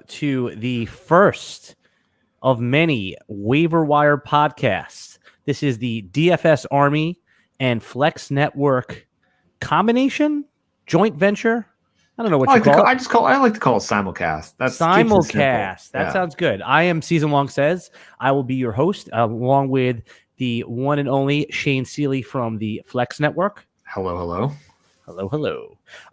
to the first of many waiver wire podcasts. This is the DFS Army and Flex Network combination, joint venture. I don't know what you call it. I like to call it simulcast. That's simulcast. That sounds good. I am Season Long Sez. I will be your host, along with the one and only Shane Seeley from the Flex Network. Hello.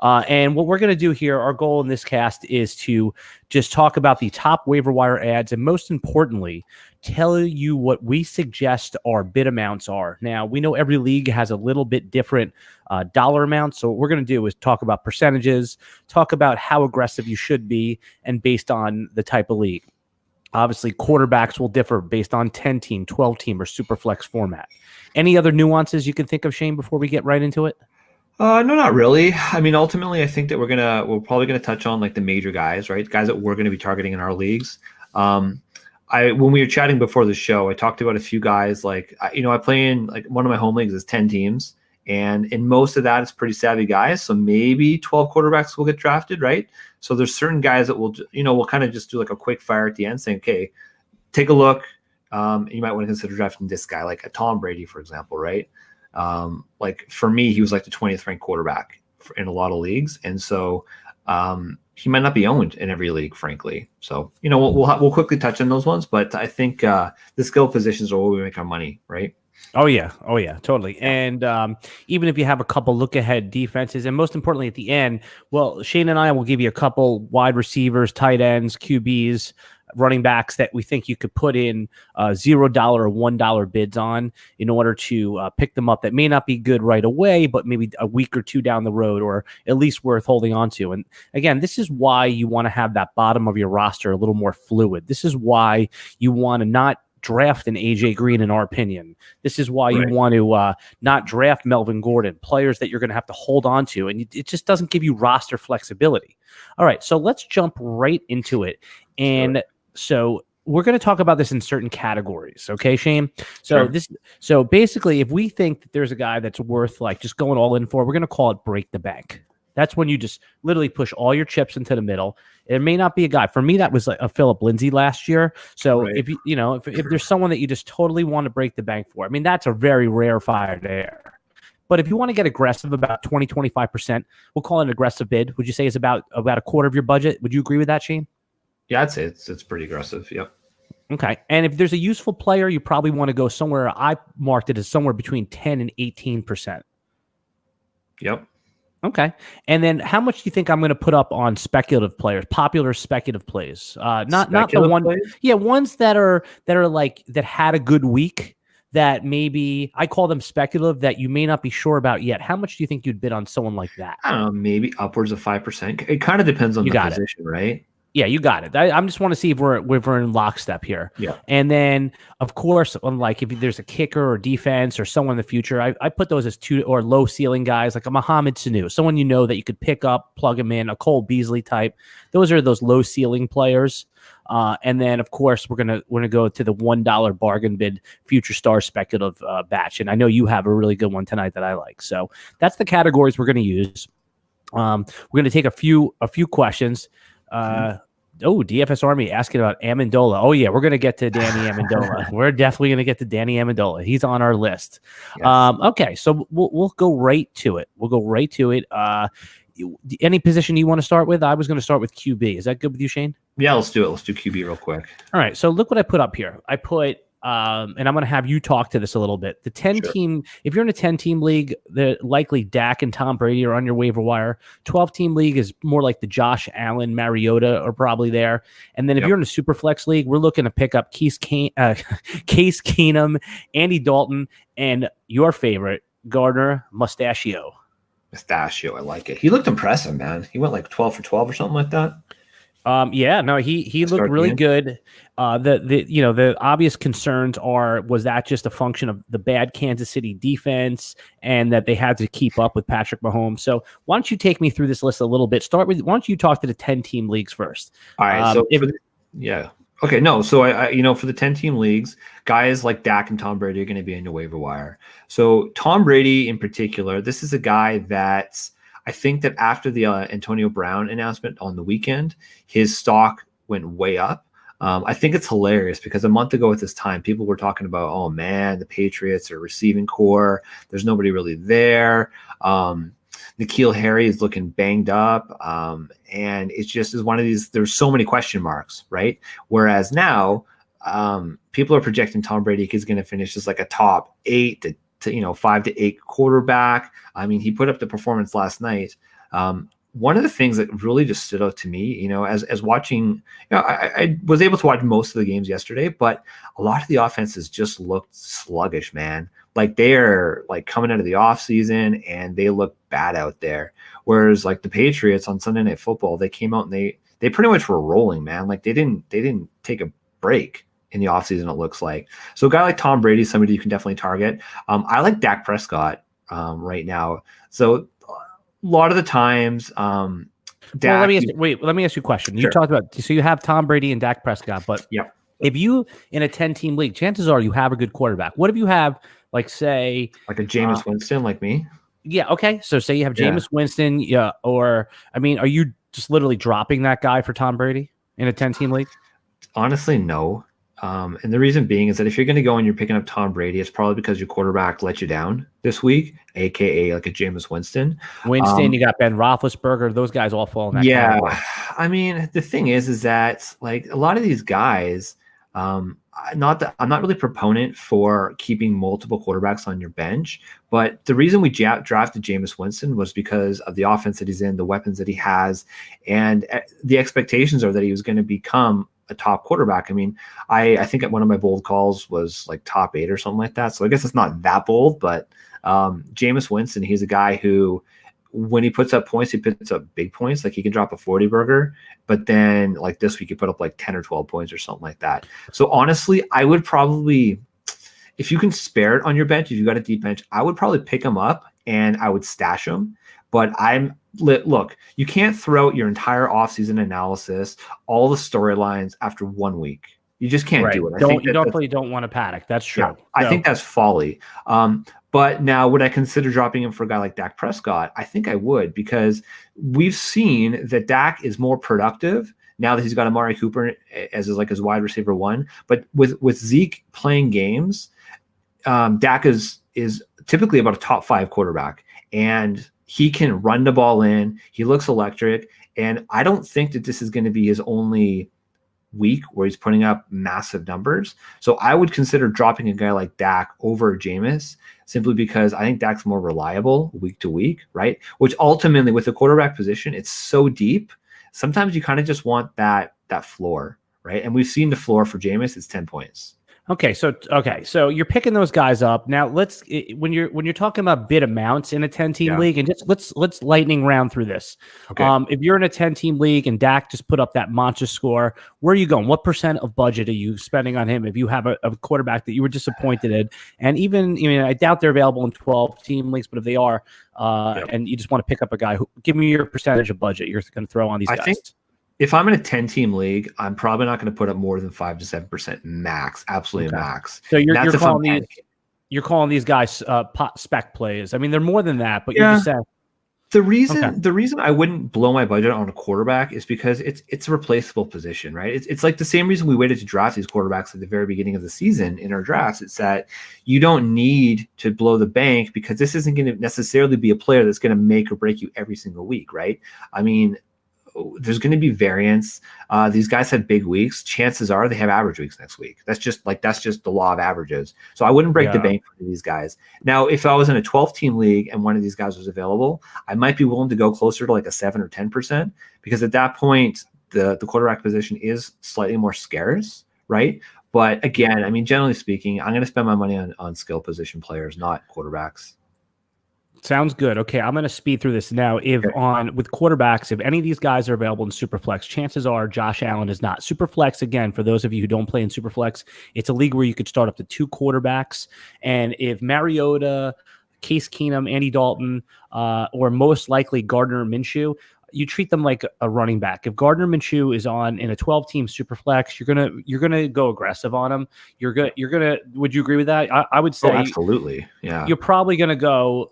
And what we're going to do here, our goal in this cast is to just talk about the top waiver wire ads and most importantly, tell you what we suggest our bid amounts are. Now, we know every league has a little bit different dollar amounts. So what we're going to do is talk about percentages, talk about how aggressive you should be, and based on the type of league. Obviously, quarterbacks will differ based on 10-team, 12-team, or SuperFlex format. Any other nuances you can think of, Shane, before we get right into it? No, not really. I mean, ultimately, I think that we're probably gonna touch on like the major guys, right? Guys that we're gonna be targeting in our leagues. When we were chatting before the show, I talked about a few guys. Like, I play in like one of my home leagues is 10 teams, and in most of that, it's pretty savvy guys. So maybe 12 quarterbacks will get drafted, right? So there's certain guys that we'll kind of just do like a quick fire at the end, saying, okay, take a look. You might want to consider drafting this guy, like a Tom Brady, for example, right? Like for me, he was like the 20th ranked quarterback in a lot of leagues. And so, he might not be owned in every league, frankly. So, we'll quickly touch on those ones, but I think, the skill positions are where we make our money, right? Oh yeah, totally. And even if you have a couple look ahead defenses, and most importantly at the end, well, Shane and I will give you a couple wide receivers, tight ends, QBs, running backs that we think you could put in $0 or $1 bids on in order to pick them up that may not be good right away, but maybe a week or two down the road, or at least worth holding on to. And again, this is why you want to have that bottom of your roster a little more fluid. This is why you want to not draft an AJ Green, in our opinion. This is why you want to not draft Melvin Gordon, players that you're going to have to hold on to, and it just doesn't give you roster flexibility. All right, so let's jump right into it. And so we're going to talk about this in certain categories. Okay, Shane? So basically, if we think that there's a guy that's worth like just going all in for, we're going to call it break the bank. That's when you just literally push all your chips into the middle. It may not be a guy. For me, that was like a Phillip Lindsay last year. So if there's someone that you just totally want to break the bank for, I mean, that's a very rarefied air. But if you want to get aggressive, about 20, 25%, we'll call it an aggressive bid. Would you say is about a quarter of your budget? Would you agree with that, Shane? Yeah, I'd say it's pretty aggressive. Yep. Okay. And if there's a useful player, you probably want to go somewhere. I marked it as somewhere between 10 and 18%. Yep. Okay. And then how much do you think I'm going to put up on speculative players, popular speculative plays? Not the one. Plays? Yeah, ones that are like that had a good week that maybe I call them speculative that you may not be sure about yet. How much do you think you'd bid on someone like that? I don't know, maybe upwards of 5%. It kind of depends on the position, right? Yeah, you got it. I just want to see if we're in lockstep here. Yeah. And then, of course, like if there's a kicker or defense or someone in the future, I put those as two or low ceiling guys, like a Mohamed Sanu, someone that you could pick up, plug him in, a Cole Beasley type. Those are those low ceiling players. And then, of course, we're gonna go to the $1 bargain bid future star speculative batch. And I know you have a really good one tonight that I like. So that's the categories we're gonna use. We're gonna take a few questions. DFS Army asking about Amendola. Oh yeah, we're gonna get to Danny Amendola. We're definitely gonna get to Danny Amendola. He's on our list. Yes. Okay, so we'll go right to it. Any position you want to start with? I was going to start with QB. Is that good with you, Shane? Yeah, let's do it. Let's do QB real quick. All right. So look what I put up here. I put. And I'm going to have you talk to this a little bit. The 10-team, if you're in a 10-team league, the likely Dak and Tom Brady are on your waiver wire. 12-team league is more like the Josh Allen, Mariota are probably there. And then if you're in a SuperFlex league, we're looking to pick up Case Keenum, Andy Dalton, and your favorite, Gardner, Mustachio. I like it. He looked impressive, man. He went like 12 for 12 or something like that. He looked really good. The obvious concerns was that just a function of the bad Kansas City defense and that they had to keep up with Patrick Mahomes. So why don't you take me through this list a little bit? Why don't you talk to the 10-team leagues first? All right. Okay. No. So I for the 10-team leagues, guys like Dak and Tom Brady are going to be in the waiver wire. So Tom Brady in particular, this is a guy that I think that after the Antonio Brown announcement on the weekend, his stock went way up. I think it's hilarious because a month ago at this time, people were talking about, oh man, the Patriots are receiving core. There's nobody really there. N'Keal Harry is looking banged up. And it just is one of these, there's so many question marks, right? Whereas now, people are projecting Tom Brady is going to finish as like a top 8 to 5 to 8 quarterback. I mean, he put up the performance last night. One of the things that really just stood out to me, as watching, I was able to watch most of the games yesterday, but a lot of the offenses just looked sluggish, man. Like they are like coming out of the off season and they look bad out there. Whereas like the Patriots on Sunday Night Football, they came out and they pretty much were rolling, man. Like they didn't take a break in the offseason, it looks like. So a guy like Tom Brady, somebody you can definitely target. I like Dak Prescott right now. So a lot of the times, Dak, let me ask you a question. Sure. You talked about, so you have Tom Brady and Dak Prescott, but if you in a 10-team league, chances are you have a good quarterback. What if you have, like, say, like a Jameis Winston, like me? Yeah. Okay. So say you have Jameis Winston, or I mean, are you just literally dropping that guy for Tom Brady in a 10-team league? Honestly, no. And the reason being is that if you're going to go and you're picking up Tom Brady, it's probably because your quarterback let you down this week, aka like a Jameis Winston. You got Ben Roethlisberger; those guys all fall in that category. I mean, the thing is that like a lot of these guys, I'm not really a proponent for keeping multiple quarterbacks on your bench, but the reason we drafted Jameis Winston was because of the offense that he's in, the weapons that he has, and the expectations are that he was going to become a top quarterback. I mean, I think one of my bold calls was like top 8 or something like that. So I guess it's not that bold, but Jameis Winston, he's a guy who, when he puts up points, he puts up big points. Like he can drop a 40 burger, but then like this week he put up like 10 or 12 points or something like that. So honestly, I would probably, if you can spare it on your bench, if you got a deep bench, I would probably pick him up and I would stash him. But look, you can't throw out your entire offseason analysis, all the storylines after 1 week. You just can't do it. You definitely don't want to panic. That's true. Yeah, I think that's folly. But now, would I consider dropping him for a guy like Dak Prescott? I think I would, because we've seen that Dak is more productive now that he's got Amari Cooper as his wide receiver 1. But with Zeke playing games, Dak is typically about a top 5 quarterback, and he can run the ball in. He looks electric, and I don't think that this is going to be his only week where he's putting up massive numbers. So I would consider dropping a guy like Dak over Jameis, simply because I think Dak's more reliable week to week, right? Which ultimately, with the quarterback position, it's so deep. Sometimes you kind of just want that floor, right? And we've seen the floor for Jameis, it's 10 points. Okay, so you're picking those guys up. Now when you're talking about bid amounts in a 10-team league, and just let's lightning round through this. Okay. If you're in a 10-team league and Dak just put up that monster score, where are you going? What % of budget are you spending on him if you have a quarterback that you were disappointed in? And even, I doubt they're available in 12-team leagues, but if they are, and you just want to pick up a guy, give me your percentage of budget you're going to throw on these guys. I think if I'm in a 10-team league, I'm probably not going to put up more than 5 to 7% max, absolutely max. So you're calling these guys spec plays. I mean, they're more than that, but you're just saying. The reason I wouldn't blow my budget on a quarterback is because it's a replaceable position, right? It's like the same reason we waited to draft these quarterbacks at the very beginning of the season in our drafts. It's that you don't need to blow the bank, because this isn't going to necessarily be a player that's going to make or break you every single week, right? I mean, there's going to be variance. These guys have big weeks. Chances are they have average weeks next week. That's just the law of averages. So I wouldn't break the bank for these guys. Now, if I was in a 12-team league and one of these guys was available, I might be willing to go closer to like a 7 or 10%, because at that point, the quarterback position is slightly more scarce, right? But again, I mean, generally speaking, I'm going to spend my money on skill position players, not quarterbacks. Sounds good. Okay, I'm going to speed through this now. With quarterbacks, if any of these guys are available in SuperFlex, chances are Josh Allen is not. SuperFlex, again, for those of you who don't play in SuperFlex, it's a league where you could start up to 2 quarterbacks. And if Mariota, Case Keenum, Andy Dalton, or most likely Gardner or Minshew, you treat them like a running back. If Gardner Minshew is on in a 12-team SuperFlex, you're gonna go aggressive on him. You're gonna. Would you agree with that? I would say absolutely. Yeah. You're probably gonna go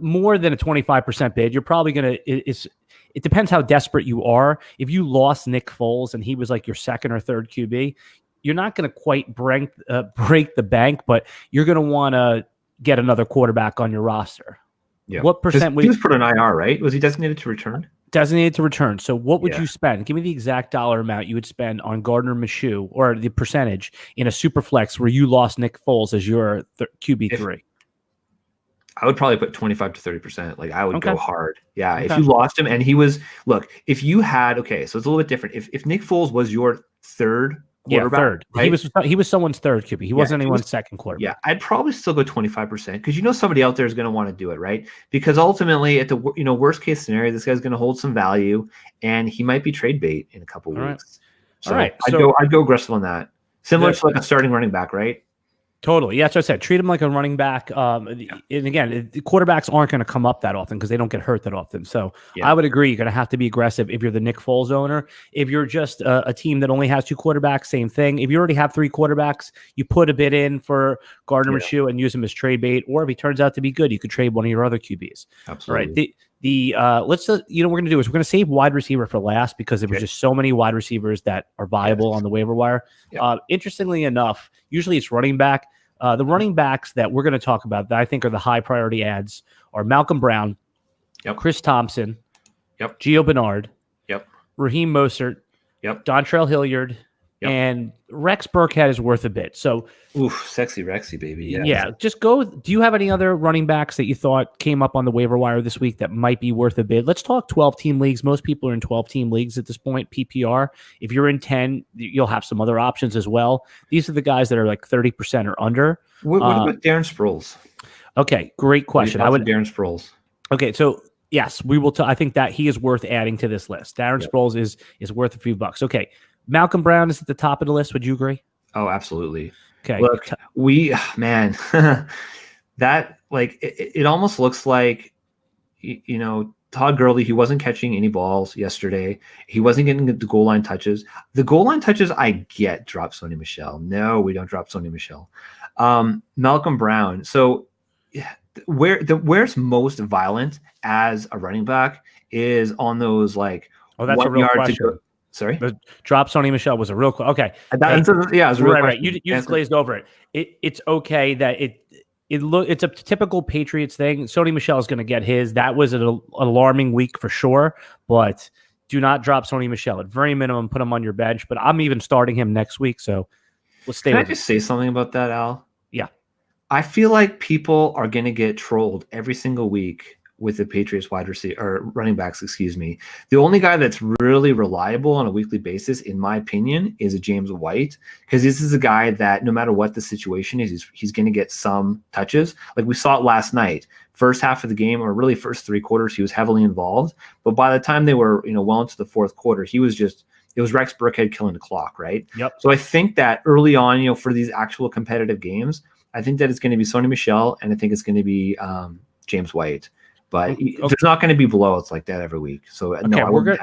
more than a 25% bid. You're probably going to, it depends how desperate you are. If you lost Nick Foles and he was like your second or third QB, you're not going to quite break the bank, but you're going to want to get another quarterback on your roster. Yeah. What percent? He was put on IR, right? Was he designated to return? Designated to return. So what would you spend? Give me the exact dollar amount you would spend on Gardner Minshew, or the percentage in a super flex where you lost Nick Foles as your QB3. I would probably put 25 to 30%. Like I would go hard. Yeah. Okay. If you lost him and he was, look, if you had, so it's a little bit different. If Nick Foles was your third quarterback, third. Right? He was someone's third QB. He wasn't anyone's second quarterback. Yeah, I'd probably still go 25% because somebody out there is going to want to do it, right? Because ultimately, at the worst case scenario, this guy's going to hold some value, and he might be trade bait in a couple weeks. So I'd go aggressive on that. Similar to like a starting running back, right? Totally. Yeah, that's what I said. Treat him like a running back. And again, the quarterbacks aren't going to come up that often because they don't get hurt that often. So I would agree. You're going to have to be aggressive if you're the Nick Foles owner. If you're just a team that only has 2 quarterbacks, same thing. If you already have 3 quarterbacks, you put a bid in for Gardner Minshew and use him as trade bait. Or if he turns out to be good, you could trade one of your other QBs. Absolutely. Right. Let's what we're going to do is we're going to save wide receiver for last because there was just so many wide receivers that are viable on the waiver wire. Interestingly enough, usually it's running back. The running backs that we're going to talk about that I think are the high priority ads are Malcom Brown, Chris Thompson, Gio Bernard, Raheem Mostert, Dontrell Hilliard, and Rex Burkhead is worth a bit. So, sexy Rexy, baby. Yeah, just go. Do you have any other running backs that you thought came up on the waiver wire this week that might be worth a bid? Let's talk 12-team leagues. Most people are in 12-team leagues at this point, PPR. If you're in 10, you'll have some other options as well. These are the guys that are like 30% or under. What about Darren Sproles? Okay, great question. I would Darren Sproles. Okay, so yes, we will. I think that he is worth adding to this list. Darren Sproles is worth a few bucks. Okay, Malcom Brown is at the top of the list. Would you agree? Oh, absolutely. Okay. Look, that like it almost looks like Todd Gurley. He wasn't catching any balls yesterday. He wasn't getting the goal line touches. The goal line touches, I get. Drop Sony Michel. No, we don't drop Sony Michel. Malcom Brown. So where's most violent as a running back is on those like that's a real question. Sorry, the drop Sony Michel was a real okay. It was a real right. You just glazed over it. It's okay that it's a typical Patriots thing. Sony Michel is going to get his. That was an alarming week for sure, but do not drop Sony Michel. At very minimum, put him on your bench. But I'm even starting him next week, so let's stay. Can I just say something about that, Al? Yeah, I feel like people are going to get trolled every single week with the Patriots wide receiver or running backs, The only guy that's really reliable on a weekly basis, in my opinion, is a James White, because this is a guy that no matter what the situation is, he's going to get some touches. Like we saw it last night, first half of the game, or really first 3 quarters, he was heavily involved. But by the time they were, well into the 4th quarter, it was Rex Burkhead killing the clock, right? Yep. So I think that early on, for these actual competitive games, I think that it's going to be Sony Michel, and I think it's going to be James White. But there's not going to be blowouts like that every week. So no, I wouldn't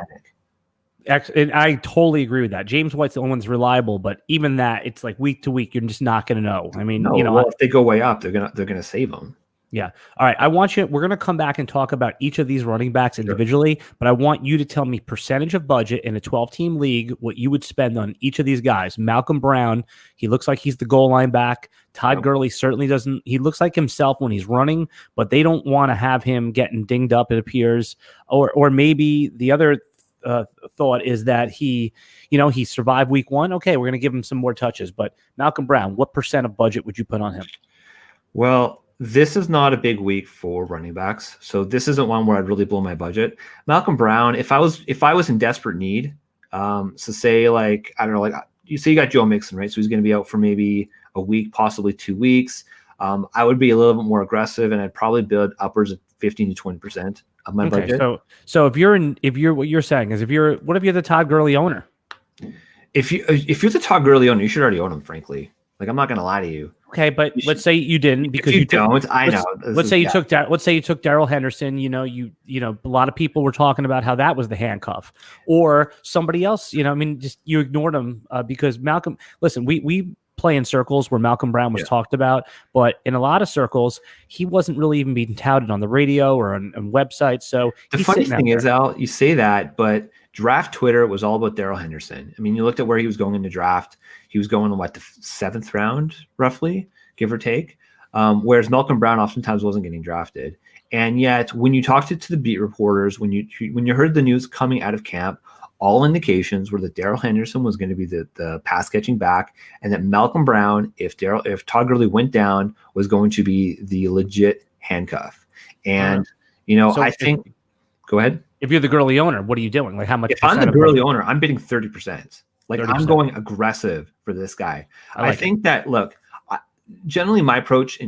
panic. And I totally agree with that. James White's the only one that's reliable, but even that, it's like week to week, you're just not going to know. I mean, if they go way up, they're gonna save them. Yeah. All right. We're going to come back and talk about each of these running backs individually, but I want you to tell me percentage of budget in a 12-team league, what you would spend on each of these guys. Malcom Brown, he looks like he's the goal line back. Todd Gurley certainly doesn't. He looks like himself when he's running, but they don't want to have him getting dinged up, it appears. Or maybe the other thought is that he survived week 1. Okay, we're going to give him some more touches. But Malcom Brown, what percent of budget would you put on him? Well, this is not a big week for running backs, so this isn't one where I'd really blow my budget. Malcom Brown, if I was in desperate need, so say like I don't know, like you say you got Joe Mixon, right? So he's going to be out for maybe a week, possibly 2 weeks. I would be a little bit more aggressive, and I'd probably build upwards of 15 to 20% of my budget. So what you're saying is what if you're the Todd Gurley owner? If you're the Todd Gurley owner, you should already own him, frankly. Like I'm not going to lie to you. Okay, but let's say you didn't because you don't. I know. Let's say you took Darrell Henderson. A lot of people were talking about how that was the handcuff, or somebody else. Just you ignored him because Malcom. Listen, we play in circles where Malcolm Brown was talked about, but in a lot of circles, he wasn't really even being touted on the radio or on websites. So the funny thing is, Al, you say that, but draft Twitter was all about Darrell Henderson. I mean, you looked at where he was going in the draft. He was going in the 7th round, roughly, give or take. Whereas Malcolm Brown oftentimes wasn't getting drafted. And yet, when you talked to the beat reporters, when you heard the news coming out of camp, all indications were that Darrell Henderson was going to be the pass catching back, and that Malcolm Brown, if Todd Gurley went down, was going to be the legit handcuff. And I think, go ahead. If you're the Gurley owner, what are you doing? Like, how much? If I'm the Gurley owner, I'm bidding 30%. Like 30%. I'm going aggressive for this guy. I think that, look, generally my approach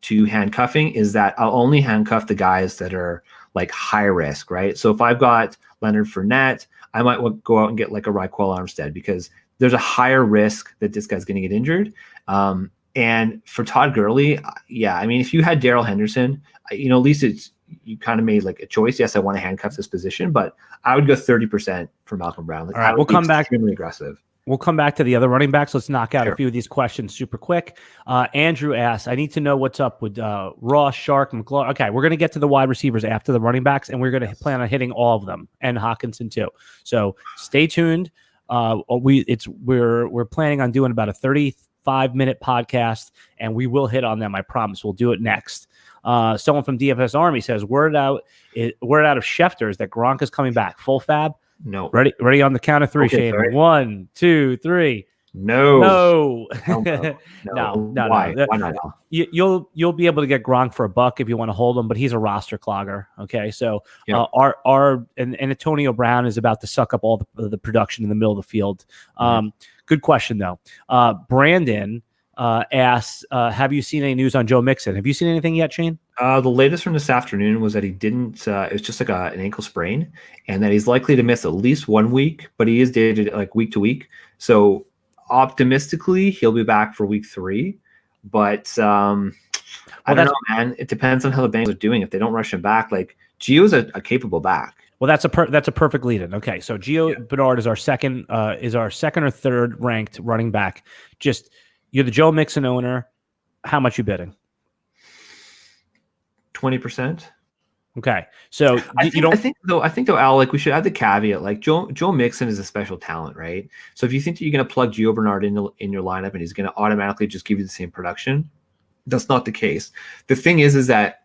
to handcuffing is that I'll only handcuff the guys that are like high risk, right? So if I've got Leonard Fournette, I might go out and get like a Raquel Armstead, because there's a higher risk that this guy's going to get injured. And for Todd Gurley, I mean, if you had Darrell Henderson, at least you kind of made like a choice. Yes, I want to handcuff this position, but I would go 30% for Malcolm Brown. Like, all right, we'll come back. Extremely aggressive. We'll come back to the other running backs. Let's knock out a few of these questions super quick. Andrew asks, I need to know what's up with Ross, Chark, McLaurin. Okay, we're going to get to the wide receivers after the running backs, and we're going to plan on hitting all of them, and Hawkinson too. So stay tuned. We're planning on doing about a 35-minute podcast, and we will hit on them. I promise. We'll do it next. Someone from DFS Army says, word out of Schefter is that Gronk is coming back. Full fab? No. Ready on the count of 3, okay, Shane. Sorry. 1, 2, 3. No. No. Why? Why not? You'll be able to get Gronk for $1 if you want to hold him, but he's a roster clogger. Okay, so and Antonio Brown is about to suck up all the production in the middle of the field. Good question though. Brandon asks, have you seen any news on Joe Mixon? Have you seen anything yet, Shane? The latest from this afternoon was that he didn't. It was just like an ankle sprain, and that he's likely to miss at least 1 week. But he is dated like week to week. So optimistically, he'll be back for week 3. But I don't know, man. It depends on how the Bengals are doing. If they don't rush him back, like Gio's a capable back. Well, that's a perfect lead-in. Okay, so Gio Bernard is our second or third ranked running back. Just you're the Joe Mixon owner. How much you bidding? 20%. Okay, so I think though, Al, like we should add the caveat, like Joe Mixon is a special talent, right? So if you think that you're going to plug Gio Bernard in your lineup and he's going to automatically just give you the same production, that's not the case. The thing is that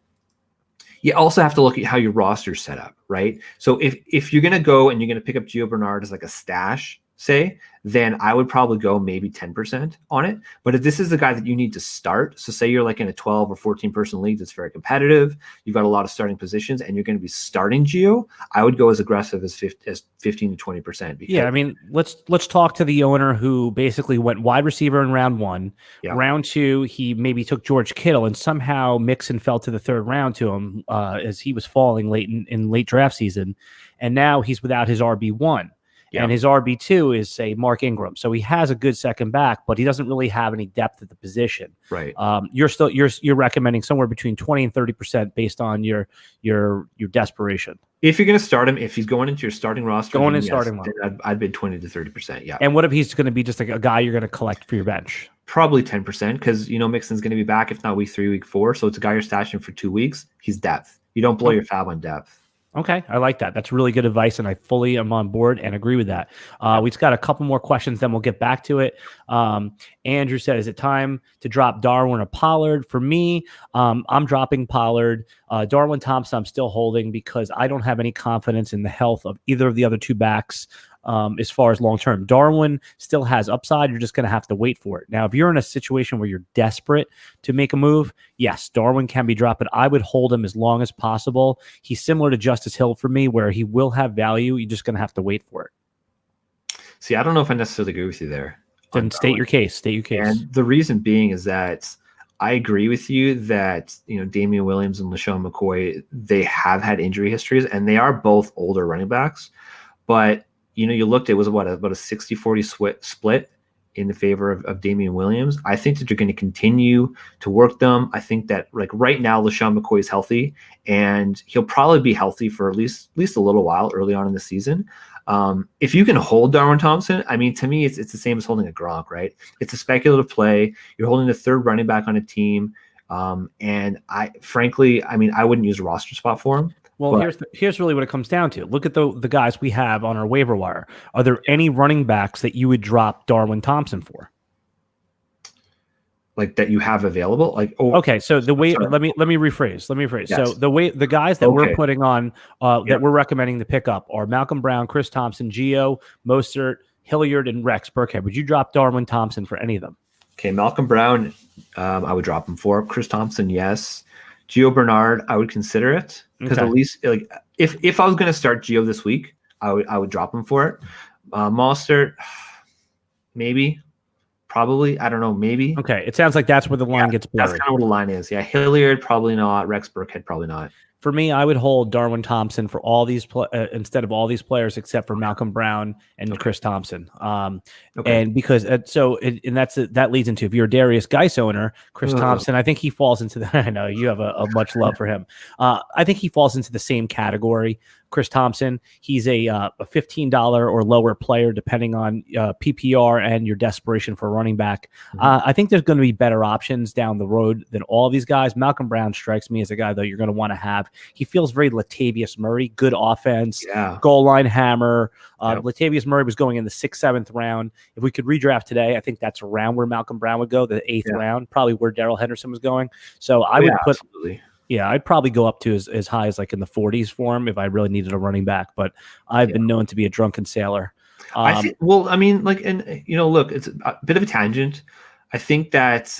you also have to look at how your roster's set up, right? So if you're going to go and you're going to pick up Gio Bernard as like a stash, say, then I would probably go maybe 10% on it. But if this is the guy that you need to start, so say you're like in a 12 or 14 person league that's very competitive, you've got a lot of starting positions, and you're going to be starting Gio, I would go as aggressive as 15 to 20%. Yeah, I mean, let's talk to the owner who basically went wide receiver in round 1. Yeah. Round 2, he maybe took George Kittle, and somehow Mixon fell to the 3rd round to him as he was falling late in late draft season, and now he's without his RB1. Yeah. And his RB2 is, say, Mark Ingram. So he has a good second back, but he doesn't really have any depth at the position. Right. You're recommending somewhere between 20 and 30% based on your desperation. If you're going to start him, if he's going into your starting roster, starting I'd bid 20 to 30%. Yeah. And what if he's going to be just like a guy you're going to collect for your bench? Probably 10%, because Mixon's going to be back if not week 3, week 4. So it's a guy you're stashing for 2 weeks. He's depth. You don't blow your fab on depth. Okay, I like that. That's really good advice, and I fully am on board and agree with that. We've just got a couple more questions, then we'll get back to it. Andrew said, is it time to drop Darwin or Pollard? For me, I'm dropping Pollard. Darwin Thompson, I'm still holding because I don't have any confidence in the health of either of the other 2 backs as far as long-term. Darwin still has upside. You're just going to have to wait for it. Now, if you're in a situation where you're desperate to make a move, yes, Darwin can be dropped, but I would hold him as long as possible. He's similar to Justice Hill for me, where he will have value. You're just going to have to wait for it. See, I don't know if I necessarily agree with you there. Then state your case. And the reason being is that I agree with you that, Damian Williams and LaShawn McCoy, they have had injury histories, and they are both older running backs. But you looked, it was about a 60-40 split in the favor of Damian Williams. I think that you're going to continue to work them. I think that like right now, LaShawn McCoy is healthy, and he'll probably be healthy for at least a little while early on in the season. If you can hold Darwin Thompson, I mean, to me, it's the same as holding a Gronk, right? It's a speculative play. You're holding the third running back on a team. And frankly, I mean, I wouldn't use a roster spot for him. Well, here's really what it comes down to. Look at the guys we have on our waiver wire. Are there any running backs that you would drop Darwin Thompson for? Like that you have available? Okay, so let me rephrase. Yes. So the guys that we're putting on that we're recommending to pick up are Malcolm Brown, Chris Thompson, Gio, Mostert, Hilliard, and Rex Burkhead. Would you drop Darwin Thompson for any of them? Okay, Malcolm Brown, I would drop him for. Chris Thompson, yes. Gio Bernard, I would consider it because at least like if I was going to start Gio this week, I would drop him for it. Mostert, maybe, probably, I don't know, maybe. Okay, it sounds like that's where the line gets blurry. That's kind of where the line is. Yeah, Hilliard, probably not. Rex Burkhead, probably not. For me, I would hold Darwin Thompson for all these instead of all these players except for Malcolm Brown and Chris Thompson. And because that leads into, if you're a Darius Geis owner, Chris Thompson, I think he falls into the. I know you have a much love for him. I think he falls into the same category. Chris Thompson, he's a $15 or lower player, depending on PPR and your desperation for a running back. I think there's going to be better options down the road than all of these guys. Malcolm Brown strikes me as a guy, though, you're going to want to have. He feels very Latavius Murray, good offense, goal line hammer. Latavius Murray was going in the 6th, 7th round. If we could redraft today, I think that's around where Malcolm Brown would go, the 8th round, probably where Darrell Henderson was going. So I would put. Absolutely. Yeah, I'd probably go up to as high as like in the 40s for him if I really needed a running back. But I've been known to be a drunken sailor. Look, it's a bit of a tangent. I think that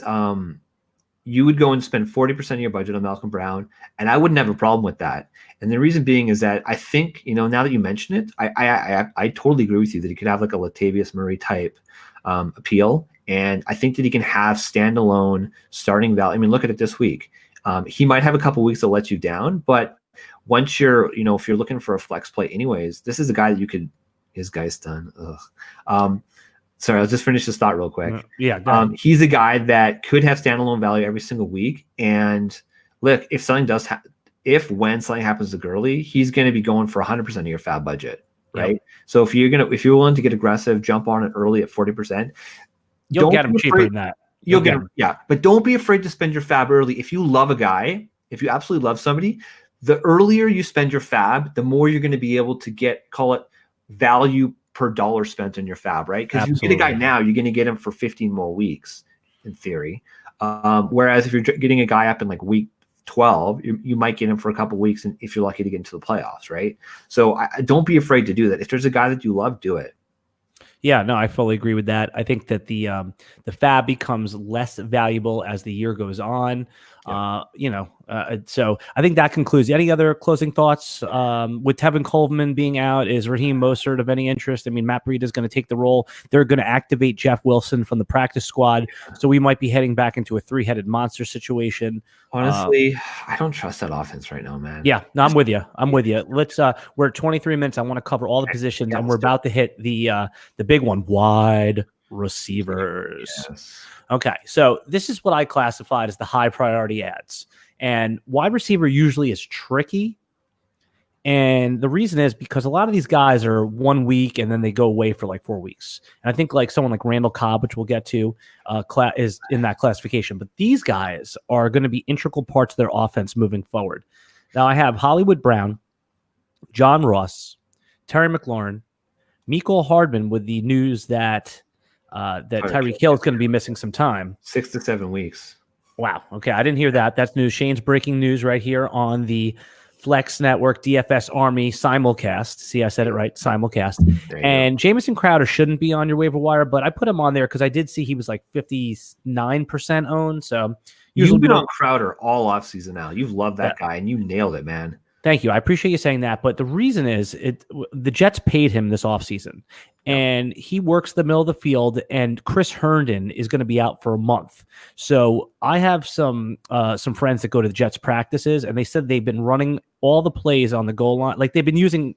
you would go and spend 40% of your budget on Malcolm Brown, and I wouldn't have a problem with that. And the reason being is that I think, now that you mention it, I totally agree with you that he could have like a Latavius Murray type appeal. And I think that he can have standalone starting value. I mean, look at it this week. He might have a couple weeks to let you down, but once you're, if you're looking for a flex play anyways, this is a guy that you could, his guy's done. Sorry, I'll just finish this thought real quick. He's a guy that could have standalone value every single week. And look, if when something happens to Gurley, he's going to be going for 100% of your FAAB budget, right? Yep. So if you're willing to get aggressive, jump on it early at 40%, you'll get him cheaper than that. You'll get him. Yeah. But don't be afraid to spend your FAAB early. If you love a guy, if you absolutely love somebody, the earlier you spend your FAAB, the more you're going to be able to call it value per dollar spent on your FAAB, right? Because you get a guy now, you're going to get him for 15 more weeks in theory. Whereas if you're getting a guy up in like week 12, you might get him for a couple weeks, and if you're lucky to get into the playoffs, right? So don't be afraid to do that. If there's a guy that you love, do it. Yeah, no, I fully agree with that. I think that the FAAB becomes less valuable as the year goes on. So I think that concludes. Any other closing thoughts? With Tevin Coleman being out, is Raheem Mostert of any interest? I mean, Matt Breida is going to take the role. They're going to activate Jeff Wilson from the practice squad, so we might be heading back into a three-headed monster situation. Honestly, I don't trust that offense right now, man. Yeah, no, I'm with you. Let's. We're at 23 minutes. I want to cover all the positions, and we're about to hit the big one: wide receivers. Yes. Okay, so this is what I classified as the high priority ads. And wide receiver usually is tricky. And the reason is because a lot of these guys are 1 week and then they go away for like 4 weeks. And I think like someone like Randall Cobb, which we'll get to, is in that classification. But these guys are going to be integral parts of their offense moving forward. Now I have Hollywood Brown, John Ross, Terry McLaurin, Mecole Hardman with the news that Tyreek Hill is going to be missing some time. 6 to 7 weeks. Wow. Okay. I didn't hear that. That's news. Shane's breaking news right here on the Flex Network DFS Army simulcast. See, I said it right. Simulcast. And Jamison Crowder shouldn't be on your waiver wire, but I put him on there because I did see he was like 59% owned. So usually you've been on Crowder all offseason now. You've loved that guy and you nailed it, man. Thank you. I appreciate you saying that. But the reason is the Jets paid him this offseason, and he works the middle of the field, and Chris Herndon is going to be out for a month. So I have some friends that go to the Jets practices, and they said they've been running all the plays on the goal line. Like they've been using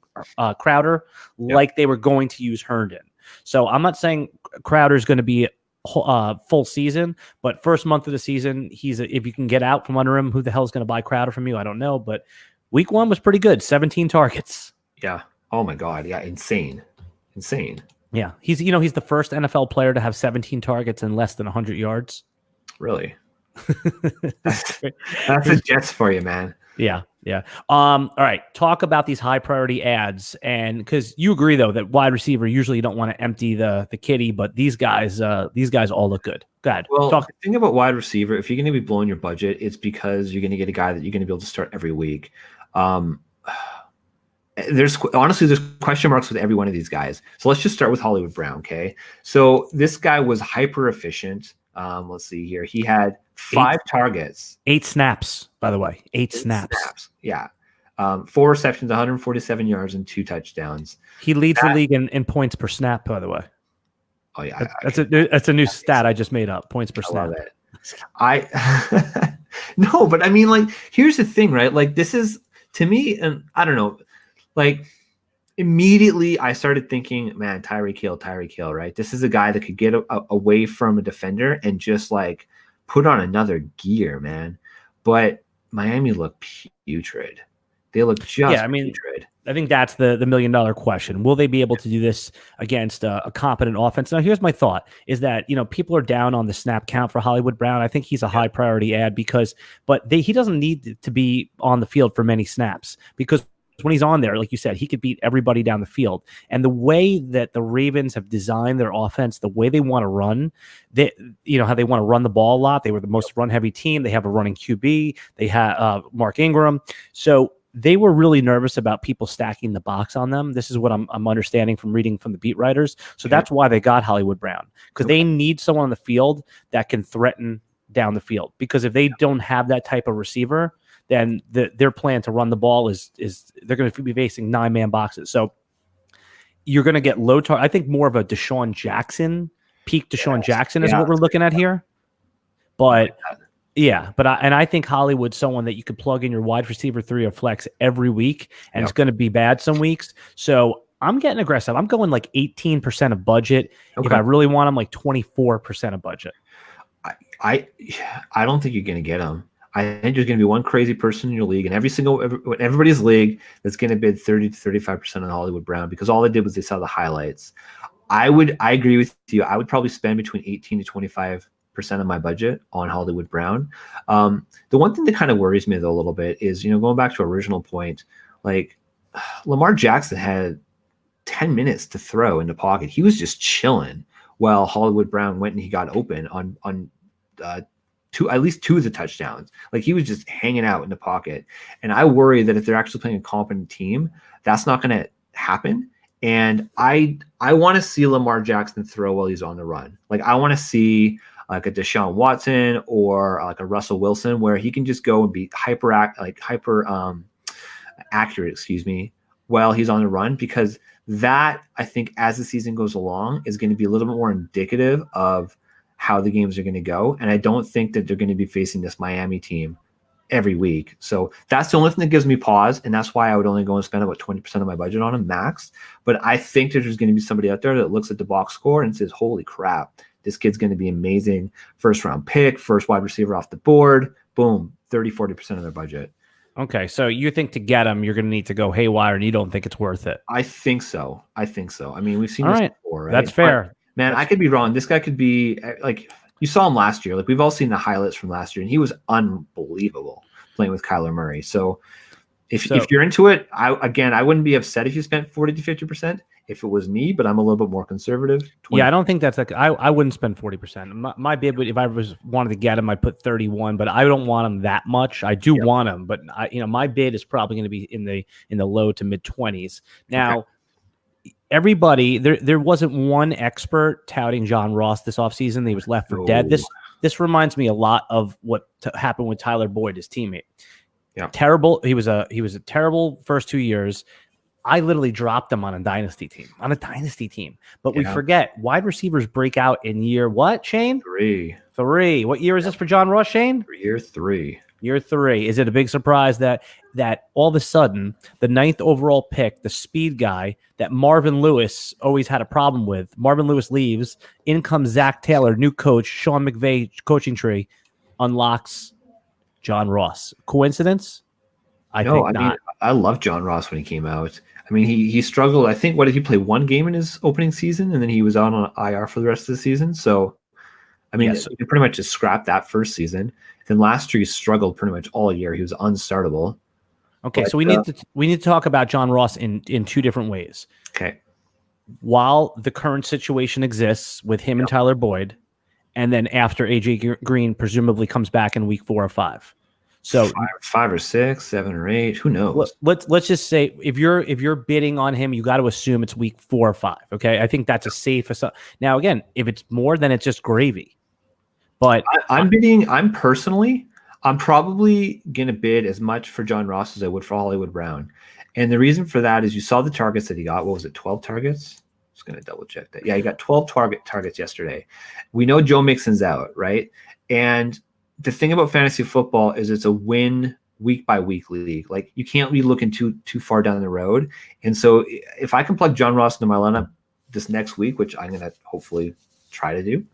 Crowder like they were going to use Herndon. So I'm not saying Crowder is going to be full season, but first month of the season, if you can get out from under him, who the hell is going to buy Crowder from you? I don't know, but Week 1 was pretty good, 17 targets. Yeah. Oh my God. Yeah. Insane. Yeah. He's the first NFL player to have 17 targets and less than 100 yards. Really? That's the Jets for you, man. Yeah. All right. Talk about these high priority ads, and because you agree though that wide receiver usually you don't want to empty the kitty, but these guys all look good. Go ahead. Well, the thing about wide receiver, if you're going to be blowing your budget, it's because you're going to get a guy that you're going to be able to start every week. There's question marks with every one of these guys. So let's just start with Hollywood Brown. Okay. So this guy was hyper efficient. Let's see here. He had 5 targets. 8 snaps, by the way. 8 snaps. Yeah. 4 receptions, 147 yards, and 2 touchdowns. He leads the league in points per snap, by the way. Oh, yeah. That's a new stat I just made up. Points per snap. No, but I mean, like, here's the thing, right? Like, this is, to me, and I don't know, like, immediately I started thinking, man, Tyreek Hill, right? This is a guy that could get away from a defender and just, like, put on another gear, man. But Miami looked putrid. They look just putrid. I think that's the $1 million question. Will they be able to do this against a competent offense? Now, here's my thought: is that people are down on the snap count for Hollywood Brown. I think he's a high priority ad he doesn't need to be on the field for many snaps, because when he's on there, like you said, he could beat everybody down the field. And the way that the Ravens have designed their offense, the way they want to run, how they want to run the ball a lot. They were the most run-heavy team. They have a running QB. They have Mark Ingram. So they were really nervous about people stacking the box on them. This is what I'm understanding from reading from the beat writers. So that's why they got Hollywood Brown, because they need someone on the field that can threaten down the field. Because if they don't have that type of receiver, then their plan to run the ball is they're going to be facing 9-man boxes. So you're going to get low target. I think more of a Deshaun Jackson, peak Deshaun Jackson is what we're looking at here. But I think Hollywood's someone that you could plug in your wide receiver 3 or flex every week, and it's going to be bad some weeks. So I'm getting aggressive. I'm going like 18% of budget. Okay. If I really want him, like 24% of budget. I don't think you're going to get him. I think there's going to be one crazy person in your league, and everybody's league that's going to bid 30 to 35% on Hollywood Brown, because all they did was they saw the highlights. I agree with you. I would probably spend between 18 to 25% of my budget on Hollywood Brown. The one thing that kind of worries me though a little bit is, going back to our original point, like Lamar Jackson had 10 minutes to throw in the pocket. He was just chilling while Hollywood Brown went and he got open on at least 2 of the touchdowns. Like, he was just hanging out in the pocket. And I worry that if they're actually playing a competent team, that's not going to happen. And I want to see Lamar Jackson throw while he's on the run. Like, I want to see like a Deshaun Watson or like a Russell Wilson, where he can just go and be hyper accurate, while he's on the run, because that, I think, as the season goes along, is going to be a little bit more indicative of how the games are going to go. And I don't think that they're going to be facing this Miami team every week. So that's the only thing that gives me pause. And that's why I would only go and spend about 20% of my budget on him max. But I think that there's going to be somebody out there that looks at the box score and says, holy crap, this kid's going to be amazing. First round pick, first wide receiver off the board, boom, 30, 40% of their budget. Okay. So you think to get him, you're going to need to go haywire, and you don't think it's worth it? I think so. I mean, we've seen this before, right? That's fair. Man, I could be wrong. This guy could be like, you saw him last year. Like, we've all seen the highlights from last year, and he was unbelievable playing with Kyler Murray. So if you're into it, I wouldn't be upset if you spent 40 to 50% if it was me, but I'm a little bit more conservative. 20. Yeah, I don't think that's like, I wouldn't spend 40%. My bid, if I wanted to get him, I'd put 31, but I don't want him that much. I do want him, but my bid is probably going to be in the low to mid 20s. Now, everybody, there wasn't one expert touting John Ross this offseason. He was left for dead. This reminds me a lot of what happened with Tyler Boyd, his teammate. Yeah, terrible. He was a terrible first 2 years. I literally dropped him on a dynasty team. But we forget, wide receivers break out in year what, Shane? 3. What year is this for John Ross, Shane? Year 3. Year 3. Is it a big surprise that all of a sudden the 9th overall pick, the speed guy that Marvin Lewis always had a problem with, Marvin Lewis leaves, in comes Zach Taylor, new coach, Sean McVay coaching tree, unlocks John Ross. Coincidence? I think not. I love John Ross when he came out. I mean, he struggled. I think, what did he play, one game in his opening season, and then he was out on IR for the rest of the season. So, I mean, Yes. he pretty much just scrapped that first season. Then last year he struggled pretty much all year. He was unstartable. Okay, But, so we need to talk about John Ross in two different ways. Okay. While the current situation exists with him and Tyler Boyd, and then after AJ Green presumably comes back in week 4 or 5. So five or 6, 7 or 8, who knows? Let's just say if you're bidding on him, you got to assume it's week 4 or 5. Okay, I think that's a safe assumption. Now, again, if it's more, then it's just gravy. But I'm probably gonna bid as much for John Ross as I would for Hollywood Brown, and the reason for that is you saw the targets that he got. What was it, 12 targets? Just gonna double check that. Yeah, he got 12 targets yesterday. We know Joe Mixon's out, right? And the thing about fantasy football is it's a win week by week league. Like, you can't be looking too far down the road. And so if I can plug John Ross into my lineup this next week, which I'm going to hopefully try to do,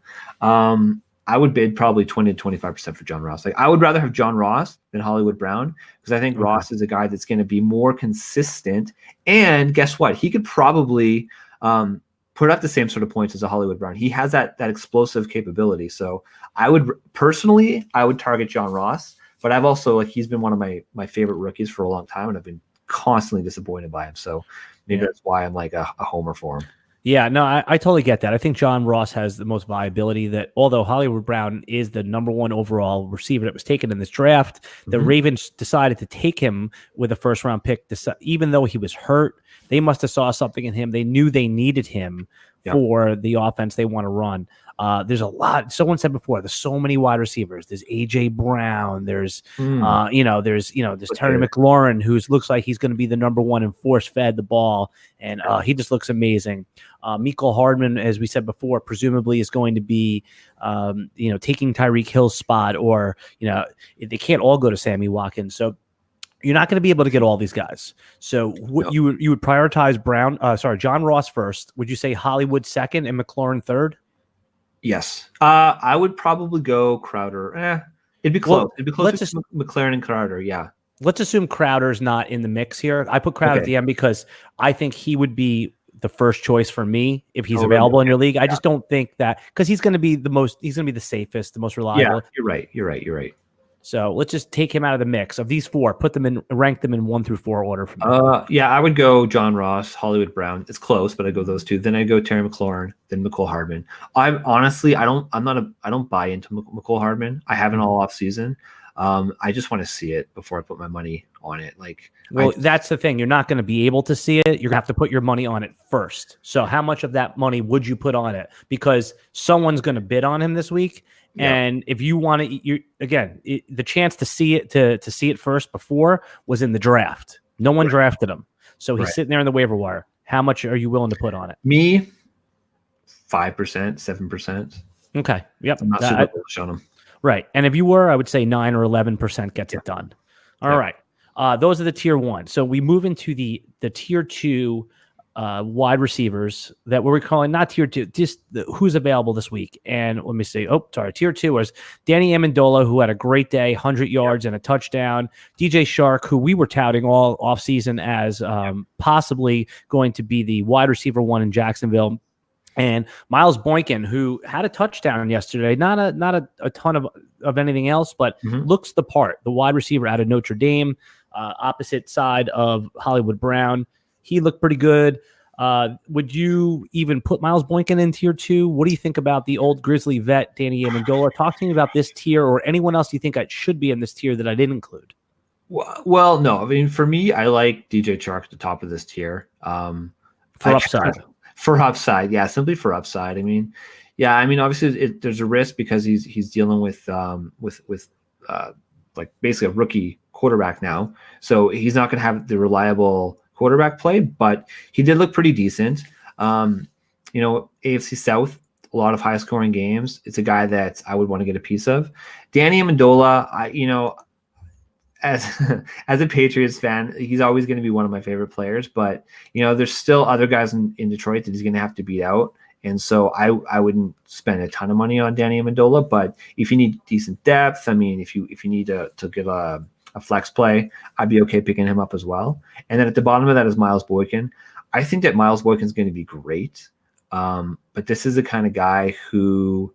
I would bid probably 20 to 25% for John Ross. Like, I would rather have John Ross than Hollywood Brown, because I think Ross is a guy that's going to be more consistent. And guess what? He could probably put up the same sort of points as a Hollywood Brown. He has that explosive capability. So I would target John Ross, but I've also, like, he's been one of my favorite rookies for a long time, and I've been constantly disappointed by him. So maybe that's why I'm like a homer for him. Yeah, no, I totally get that. I think John Ross has the most viability, that although Hollywood Brown is the number 1 overall receiver that was taken in this draft, the Ravens decided to take him with a first-round pick, even though he was hurt. They must have saw something in him. They knew they needed him for the offense they want to run. There's a lot. Someone said before, there's so many wide receivers. There's AJ Brown. There's there's Terry McLaurin, who looks like he's going to be the number 1 and force fed the ball, and he just looks amazing. Mecole Hardman, as we said before, presumably is going to be taking Tyreek Hill's spot, or they can't all go to Sammy Watkins. So you're not going to be able to get all these guys. So you would prioritize John Ross first. Would you say Hollywood second and McLaurin third? Yes. I would probably go Crowder. It'd be close. Well, it'd be close to McLaurin and Crowder. Yeah. Let's assume Crowder's not in the mix here. I put Crowder at the end because I think he would be the first choice for me if he's available in your league. I just don't think that, because he's going to be the safest, the most reliable. Yeah, you're right. So let's just take him out of the mix. Of these 4, rank them in 1 through 4 order for me. I would go John Ross, Hollywood Brown. It's close, but I go those 2. Then I go Terry McLaurin, then Mecole Hardman. I don't buy into Mecole Hardman. I haven't all off season. I just want to see it before I put my money on it. That's the thing. You're not going to be able to see it. You're going to have to put your money on it first. So how much of that money would you put on it? Because someone's going to bid on him this week. And if you want to, the chance to see it to see it first before was in the draft. No one drafted him, so he's sitting there in the waiver wire. How much are you willing to put on it? Me, 5%, 7%. Okay, yep. I'm not super bullish on him. Right, and if you were, I would say 9 or 11% gets it done. All right, those are the tier 1. So we move into the tier 2. Wide receivers that we're calling not tier 2, just who's available this week. And let me see. Tier 2 was Danny Amendola, who had a great day, 100 yards and a touchdown. DJ Chark, who we were touting all offseason as possibly going to be the wide receiver 1 in Jacksonville. And Miles Boykin, who had a touchdown yesterday, not a ton of anything else, but looks the part. The wide receiver out of Notre Dame, opposite side of Hollywood Brown. He looked pretty good. Would you even put Miles Boykin in tier 2? What do you think about the old Grizzly vet, Danny Amendola? Talk to me about this tier, or anyone else you think I should be in this tier that I didn't include. Well, no. I mean, for me, I like DJ Chark at the top of this tier. For upside. For upside, yeah, simply for upside. I mean, obviously there's a risk because he's dealing with like basically a rookie quarterback now, so he's not going to have the reliable quarterback play, but he did look pretty decent. AFC South, a lot of high scoring games. It's a guy that I would want to get a piece of. Danny Amendola, as a Patriots fan, he's always going to be one of my favorite players, but there's still other guys in Detroit that he's going to have to beat out. And so I wouldn't spend a ton of money on Danny Amendola, but if you need decent depth, I mean, if you need to get a a flex play, I'd be okay picking him up as well. And then at the bottom of that is Miles Boykin. I think that Miles Boykin is going to be great, but this is the kind of guy who,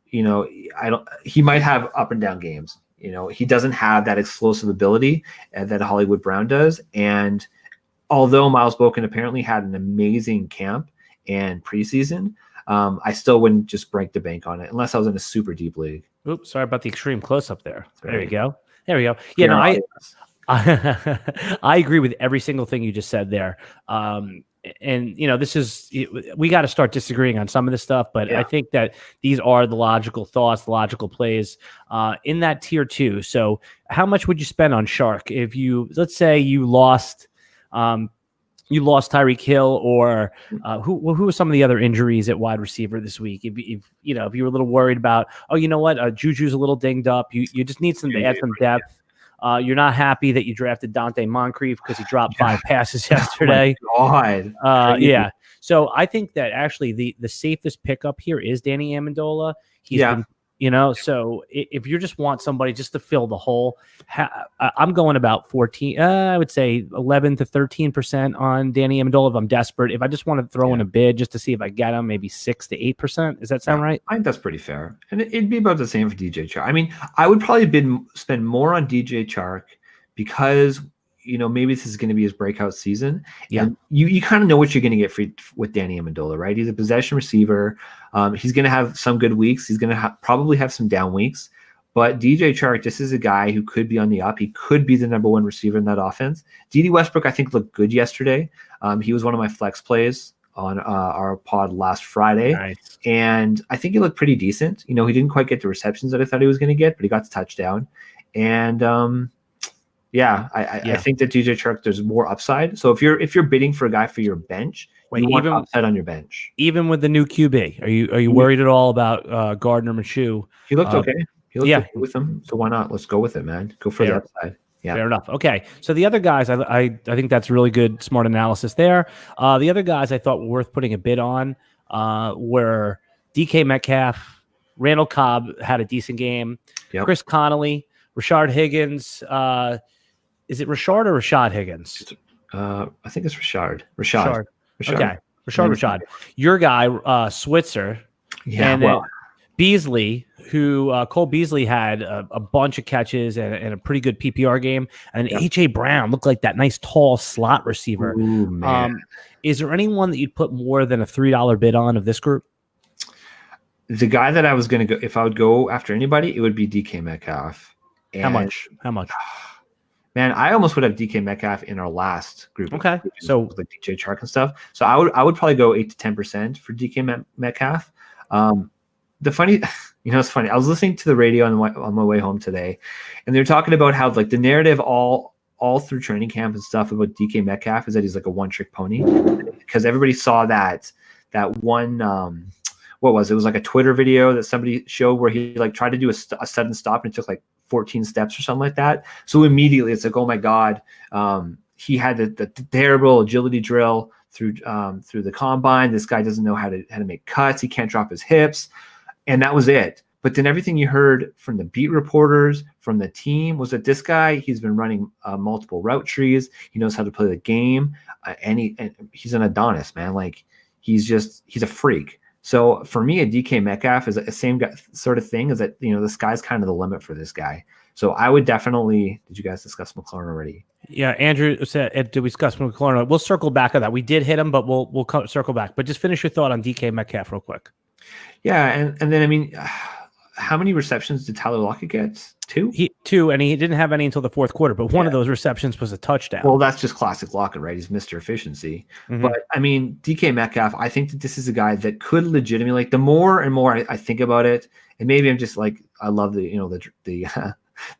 he might have up and down games. He doesn't have that explosive ability that Hollywood Brown does. And although Miles Boykin apparently had an amazing camp and preseason, I still wouldn't just break the bank on it unless I was in a super deep league. Oops, sorry about the extreme close up there. There we go. There we go. Yeah, no, I agree with every single thing you just said there. And we got to start disagreeing on some of this stuff, but I think that these are the logical thoughts, the logical plays in that tier 2. So how much would you spend on Chark if let's say you lost Tyreek Hill, or who were some of the other injuries at wide receiver this week? If you were a little worried about, Juju's a little dinged up, you just need to add some depth. You're not happy that you drafted Dante Moncrief because he dropped 5 passes yesterday. Oh my God. Yeah. So I think that actually the safest pickup here is Danny Amendola. He's been, so if you just want somebody just to fill the hole, I'm going about 14, I would say 11 to 13% on Danny Amendola if I'm desperate. If I just want to throw in a bid just to see if I get him, maybe 6 to 8%. Does that sound right? I think that's pretty fair. And it'd be about the same for DJ Chark. I mean, I would probably spend more on DJ Chark because maybe this is going to be his breakout season. Yeah. And you kind of know what you're going to get with Danny Amendola, right? He's a possession receiver. He's going to have some good weeks. He's going to probably have some down weeks. But DJ Chark, this is a guy who could be on the up. He could be the number 1 receiver in that offense. D.D. Westbrook, I think, looked good yesterday. He was one of my flex plays on our pod last Friday. Nice. And I think he looked pretty decent. He didn't quite get the receptions that I thought he was going to get, but he got the touchdown. And I think that DJ Chark, there's more upside. So if you're bidding for a guy for your bench, you want upside on your bench. Even with the new QB, are you worried at all about Gardner Minshew? He looked okay. He looked okay with him. So why not? Let's go with it, man. Go for the upside. Yeah. Fair enough. Okay. So the other guys, I think that's really good, smart analysis there. The other guys I thought were worth putting a bid on were DK Metcalf, Randall Cobb had a decent game, Chris Connely, Rashad Higgins. Is it Rashad or Rashad Higgins? I think it's Rashad. Rashad. Okay. Rashad. Your guy, Switzer. Yeah. And then Beasley, who Cole Beasley had a bunch of catches and a pretty good PPR game. And A.J. Brown looked like that nice tall slot receiver. Ooh, man. Is there anyone that you'd put more than a $3 bid on of this group? The guy that I was going to go, if I would go after anybody, it would be DK Metcalf. And How much? Man, I almost would have DK Metcalf in our last group. Okay, so like DJ Chark and stuff. So I would probably go 8 to 10% for DK Metcalf. The funny, it's funny. I was listening to the radio on my way home today, and they're talking about how like the narrative all through training camp and stuff about DK Metcalf is that he's like a one-trick pony, because everybody saw that one. What was it? It was like a Twitter video that somebody showed where he like tried to do a sudden stop and it took like 14 steps or something like that. So immediately it's like, oh my God, he had the terrible agility drill through the combine. This guy doesn't know how to make cuts. He can't drop his hips, and that was it. But then everything you heard from the beat reporters, from the team, was that this guy, he's been running multiple route trees. He knows how to play the game, and he's an Adonis, man. Like he's a freak. So for me, a DK Metcalf is the same sort of thing. Is that the sky's kind of the limit for this guy. So I would definitely. Did you guys discuss McLaurin already? Yeah, Andrew said, did we discuss McLaurin? We'll circle back on that. We did hit him, but we'll circle back. But just finish your thought on DK Metcalf real quick. Yeah, and then I mean, how many receptions did Tyler Lockett get? 2? Two, and he didn't have any until the fourth quarter. But one of those receptions was a touchdown. Well, that's just classic Lockett, right? He's Mr. Efficiency. Mm-hmm. But I mean, DK Metcalf, I think that this is a guy that could legitimately, like, the more and more I think about it, and maybe I'm just like, I love the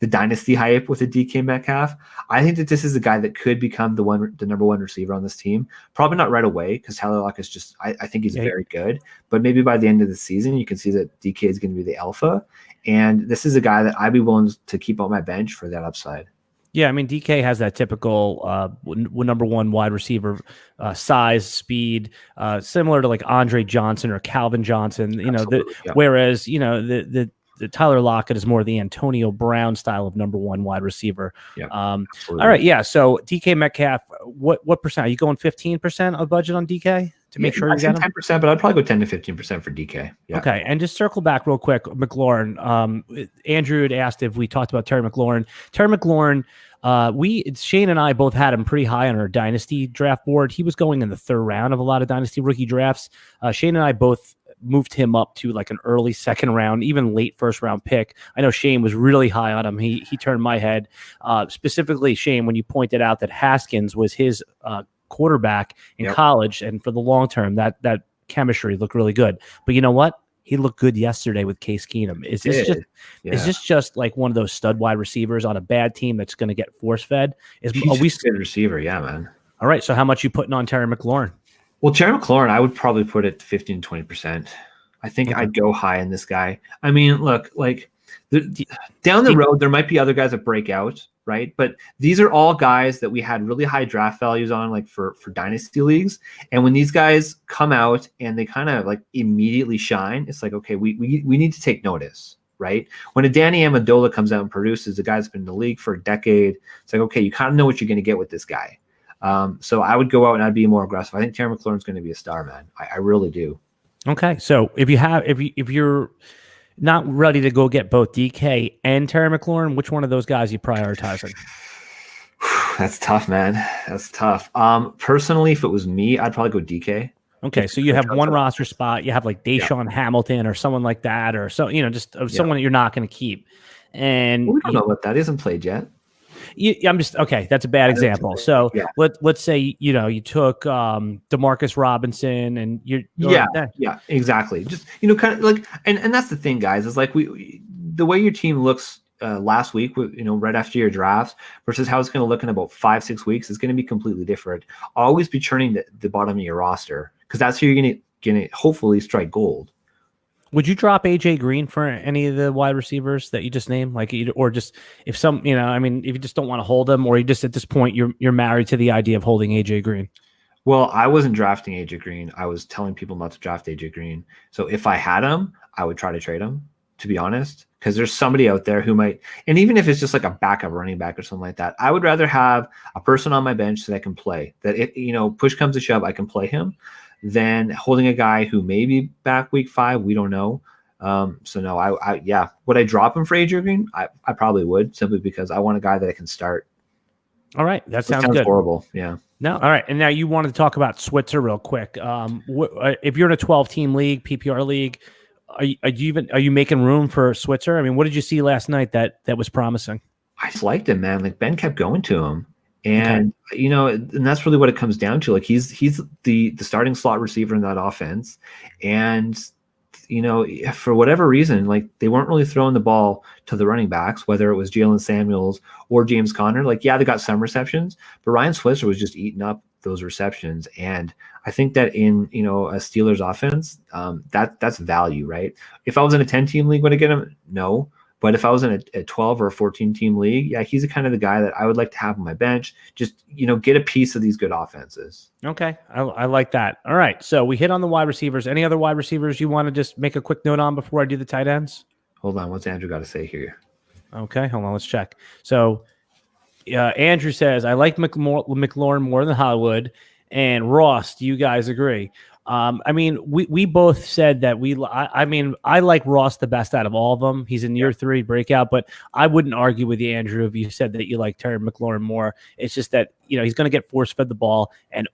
dynasty hype with a DK Metcalf. I think that this is a guy that could become the number 1 receiver on this team. Probably not right away, because Tyler Lockett is just, I think he's very good. But maybe by the end of the season, you can see that DK is going to be the alpha. And this is a guy that I'd be willing to keep on my bench for that upside. Yeah, I mean, DK has that typical number 1 wide receiver size, speed, similar to like Andre Johnson or Calvin Johnson. Whereas the Tyler Lockett is more the Antonio Brown style of number one wide receiver. Yeah. All right. Yeah. So DK Metcalf, what percent? Are you going 15% of budget on DK to make sure you get him? 10%, but I'd probably go 10 to 15% for DK. Yeah. Okay. And just circle back real quick, McLaurin. Andrew had asked if we talked about Terry McLaurin. Terry McLaurin, Shane and I both had him pretty high on our dynasty draft board. He was going in the third round of a lot of dynasty rookie drafts. Shane and I both moved him up to like an early second round, even late first round pick. I know Shane was really high on him. He turned my head. Specifically, Shane, when you pointed out that Haskins was his quarterback in college, and for the long term, that chemistry looked really good. But you know what? He looked good yesterday with Case Keenum. Is this just like one of those stud wide receivers on a bad team that's going to get force fed? He's a good receiver, yeah, man. All right. So how much you putting on Terry McLaurin? Well, Terry McLaurin, I would probably put it 15 to 20%. I think I'd go high in this guy. I mean, look, like down the road, there might be other guys that break out, right? But these are all guys that we had really high draft values on, like for dynasty leagues. And when these guys come out and they kind of like immediately shine, it's like, okay, we need to take notice, right? When a Danny Amendola comes out and produces, a guy that's been in the league for a decade, it's like, okay, you kind of know what you're going to get with this guy. So I would go out and I'd be more aggressive. I think Terry McLaurin's going to be a star, man. I really do. Okay. So if you're not ready to go get both DK and Terry McLaurin, which one of those guys are you prioritizing? That's tough, man. That's tough. Personally, if it was me, I'd probably go DK. Okay. So you have one roster spot. You have like Deshaun Hamilton or someone like that, or so, just someone that you're not going to keep. And we don't know what that isn't played yet. I'm just okay. That's a bad example. So let's say you took DeMarcus Robinson and exactly. Just kind of like and that's the thing, guys. Is like the way your team looks last week, right after your drafts versus how it's going to look in about 5-6 weeks is going to be completely different. Always be churning the bottom of your roster because that's how you're going to hopefully strike gold. Would you drop AJ Green for any of the wide receivers that you just named? Or just if if you just don't want to hold them, or you just at this point you're married to the idea of holding AJ Green? Well, I wasn't drafting AJ Green. I was telling people not to draft AJ Green. So if I had him, I would try to trade him, to be honest, because there's somebody out there who might, and even if it's just like a backup running back or something like that, I would rather have a person on my bench that I can play, that if push comes to shove, I can play him, than holding a guy who may be back week 5. We don't know. So no, would I drop him for AJ Green? I probably would, simply because I want a guy that I can start. All right. That sounds good. Horrible. Yeah. No. All right. And now you wanted to talk about Switzer real quick. If you're in a 12-team league, PPR league, are you making room for Switzer? I mean, what did you see last night that was promising? I just liked him, man. Like Ben kept going to him. And, and that's really what it comes down to. Like he's the starting slot receiver in that offense. And, for whatever reason, like they weren't really throwing the ball to the running backs, whether it was Jalen Samuels or James Conner. Like, they got some receptions, but Ryan Switzer was just eating up those receptions. And I think that in, a Steelers offense, that's value, right? If I was in a 10-team league, would I get him? No. But if I was in a 12 or a 14-team league, he's the kind of the guy that I would like to have on my bench. Just, get a piece of these good offenses. Okay. I like that. All right. So we hit on the wide receivers. Any other wide receivers you want to just make a quick note on before I do the tight ends? Hold on. What's Andrew got to say here? Okay. Hold on. Let's check. So Andrew says, I like McLaurin more than Hollywood. And Ross, do you guys agree? We both said that I like Ross the best out of all of them. He's in year 3 breakout, but I wouldn't argue with you, Andrew, if you said that you like Terry McLaurin more. It's just that, he's going to get force fed the ball, and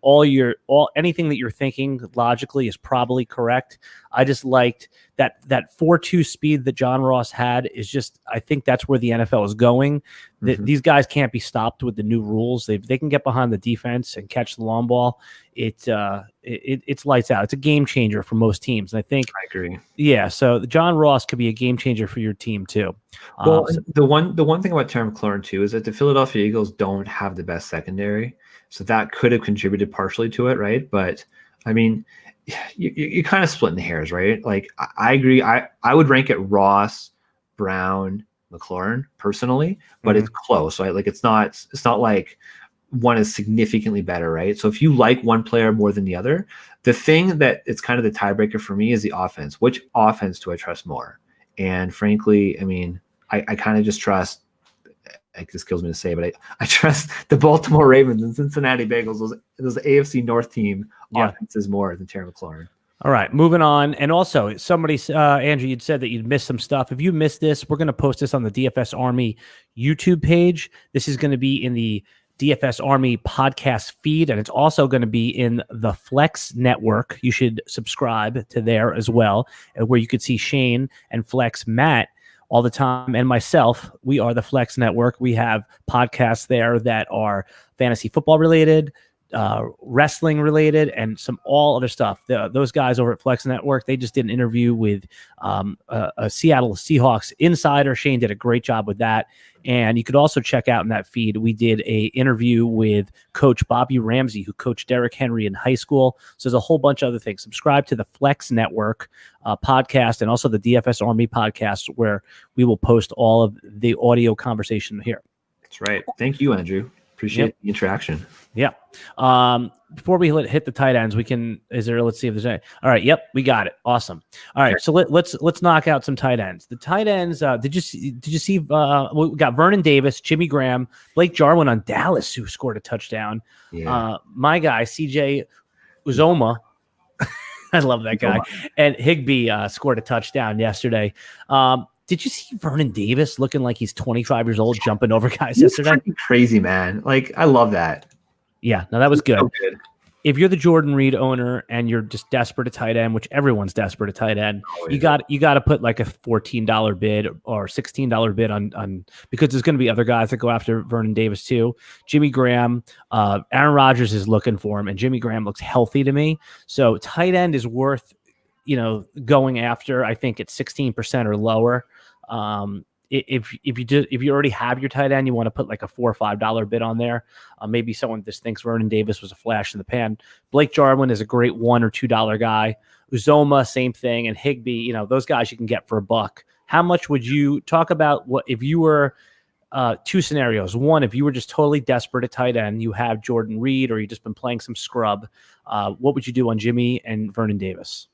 anything that you're thinking logically is probably correct. I just liked that 4.2 speed that John Ross had is just, I think that's where the NFL is going. These guys can't be stopped with the new rules. They can get behind the defense and catch the long ball. It's lights out. It's a game changer for most teams. And I agree. Yeah. So John Ross could be a game changer for your team too. Well, the one thing about Terry McLaurin too is that the Philadelphia Eagles don't have the best secondary, so that could have contributed partially to it, right? But I mean, you're kind of splitting the hairs, right? Like I agree. I would rank it Ross, Brown, McLaurin personally, but it's close, right? Like it's not like one is significantly better, right? So if you like one player more than the other, the thing that it's kind of the tiebreaker for me is the offense. Which offense do I trust more? And frankly, I mean, I kind of just trust. This kills me to say, but I trust the Baltimore Ravens and Cincinnati Bengals, those AFC North team offenses more than Terry McLaurin. All right, moving on. And also, somebody, Andrew, you'd said that you'd missed some stuff. If you missed this, we're going to post this on the DFS Army YouTube page. This is going to be in the DFS Army podcast feed, and it's also going to be in the Flex Network. You should subscribe to there as well, where you could see Shane and Flex Matt all the time, and myself. We are the Flex Network. We have podcasts there that are fantasy football related, wrestling related, and some all other stuff. Those guys over at Flex Network, they just did an interview with a Seattle Seahawks insider. Shane did a great job with that. And you could also check out in that feed, we did a interview with Coach Bobby Ramsey, who coached Derrick Henry in high school. So there's a whole bunch of other things. Subscribe to the Flex Network podcast and also the DFS Army podcast, where we will post all of the audio conversation here. That's right. Thank you, Andrew. Appreciate the interaction. Yeah. Before we hit the tight ends, let's see if there's any. All right. Yep. We got it. Awesome. All right. So let's knock out some tight ends. The tight ends, did you see, we got Vernon Davis, Jimmy Graham, Blake Jarwin on Dallas, who scored a touchdown. Yeah. My guy, CJ Uzoma. I love that guy. And Higbee scored a touchdown yesterday. Did you see Vernon Davis looking like he's 25 years old, jumping over guys yesterday? Crazy, man. Like, I love that. Yeah, no, that was good. So good. If you're the Jordan Reed owner and you're just desperate at tight end, which everyone's desperate at tight end, you got to put like a $14 bid or $16 bid on because there's going to be other guys that go after Vernon Davis too. Jimmy Graham, Aaron Rodgers is looking for him, and Jimmy Graham looks healthy to me. So tight end is worth going after. I think it's 16% or lower. If you already have your tight end, you want to put like a $4 or $5 bid on there. Maybe someone just thinks Vernon Davis was a flash in the pan. Blake Jarwin is a great $1 or $2 guy. Uzoma, same thing, and Higbee. Those guys you can get for $1. How much would you talk about? What if you were two scenarios? One, if you were just totally desperate at tight end, you have Jordan Reed, or you just been playing some scrub. What would you do on Jimmy and Vernon Davis?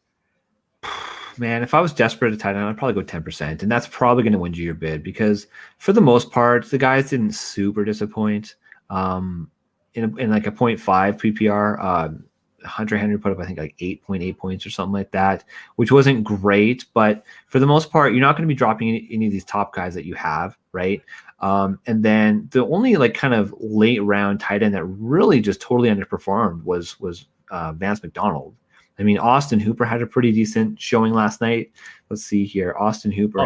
Man, if I was desperate at tight end, I'd probably go 10%, and that's probably going to win you your bid because for the most part, the guys didn't super disappoint. In like a 0.5 PPR, Hunter Henry put up, I think, like 8.8 points or something like that, which wasn't great, but for the most part, you're not going to be dropping any of these top guys that you have, right? And then the only like kind of late round tight end that really just totally underperformed was Vance McDonald. I mean, Austin Hooper had a pretty decent showing last night. Let's see here. Austin Hooper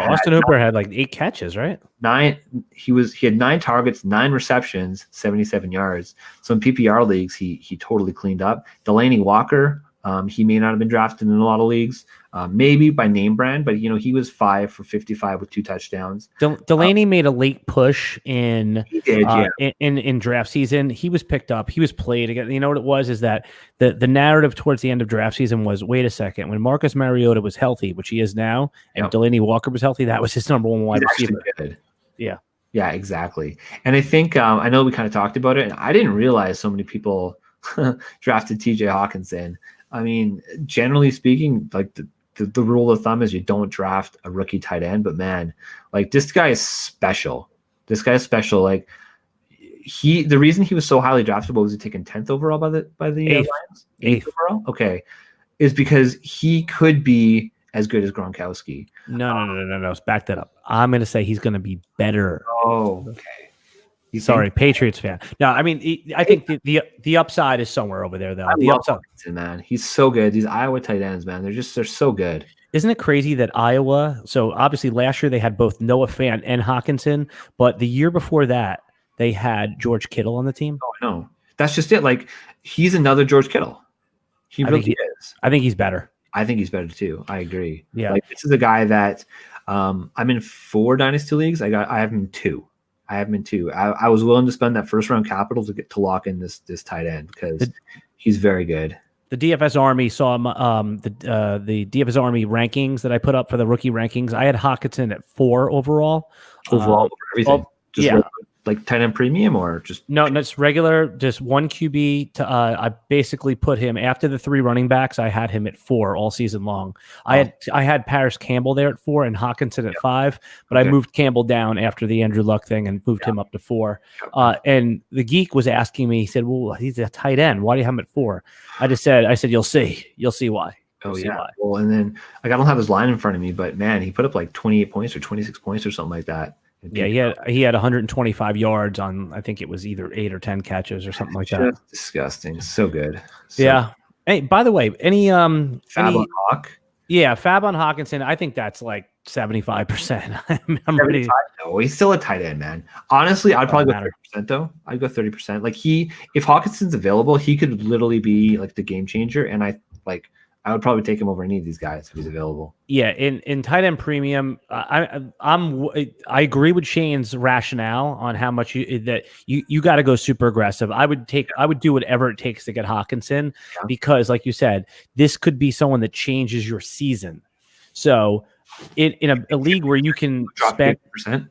had like 8 catches, right? 9. He had 9 targets, 9 receptions, 77 yards. So in PPR leagues, he totally cleaned up. Delaney Walker, he may not have been drafted in a lot of leagues, maybe by name brand, but he was 5 for 55 with 2 touchdowns. Delaney made a late push in draft season. He was picked up. He was played again. You know what it was is that the narrative towards the end of draft season was, wait a second, when Marcus Mariota was healthy, which he is now, and Delaney Walker was healthy, that was his number 1 wide receiver. Good. Yeah, exactly. And I think I know we kind of talked about it, and I didn't realize so many people drafted TJ Hawkinson. I mean, generally speaking, like the rule of thumb is you don't draft a rookie tight end, but man, like this guy is special. Like the reason he was so highly drafted, was he taken 10th overall by the Lions? 8th overall? Okay. Is because he could be as good as Gronkowski. No. Back that up. I'm going to say he's going to be better. Oh, okay. Sorry, Patriots fan. No, I mean, I think the upside is somewhere over there, though. The upside, man, he's so good. These Iowa tight ends, man, they're so good. Isn't it crazy that Iowa? So obviously last year they had both Noah Fant and Hawkinson, but the year before that they had George Kittle on the team. Oh no, that's just it. Like he's another George Kittle. He really is. I think he's better. I think he's better too. I agree. Yeah, like this is a guy that I'm in 4 dynasty leagues. I have him in 2. I was willing to spend that first round capital to lock in this tight end because he's very good. The DFS Army saw the DFS Army rankings that I put up for the rookie rankings. I had Hawkinson at 4 overall. Overall, everything. like tight end premium or just no, it's regular, just one QB. I basically put him after the 3 running backs. I had him at 4 all season long. I had Paris Campbell there at 4 and Hawkinson at 5, but I moved Campbell down after the Andrew Luck thing and moved him up to 4. And the geek was asking me, he said, "Well, he's a tight end. Why do you have him at 4?" I said, "You'll see why." Why. Well, and then like I don't have his line in front of me, but man, he put up like 28 points or 26 points or something like that. Yeah, he had 125 yards on, I think it was either 8 or 10 catches or something like that. Disgusting. So good. Yeah. Hey, by the way, FAAB on Hawk? Yeah, FAAB on Hawkinson. I think that's like 75%. I'm ready. No, he's still a tight end, man. Honestly, I'd probably go 30% though. I'd go 30%. Like if Hawkinson's available, he could literally be like the game changer. And I would probably take him over any of these guys if he's available. Yeah, in tight end premium, I agree with Shane's rationale on how much you got to go super aggressive. I would do whatever it takes to get Hawkinson because, like you said, this could be someone that changes your season. So, in a league where you can spend 50%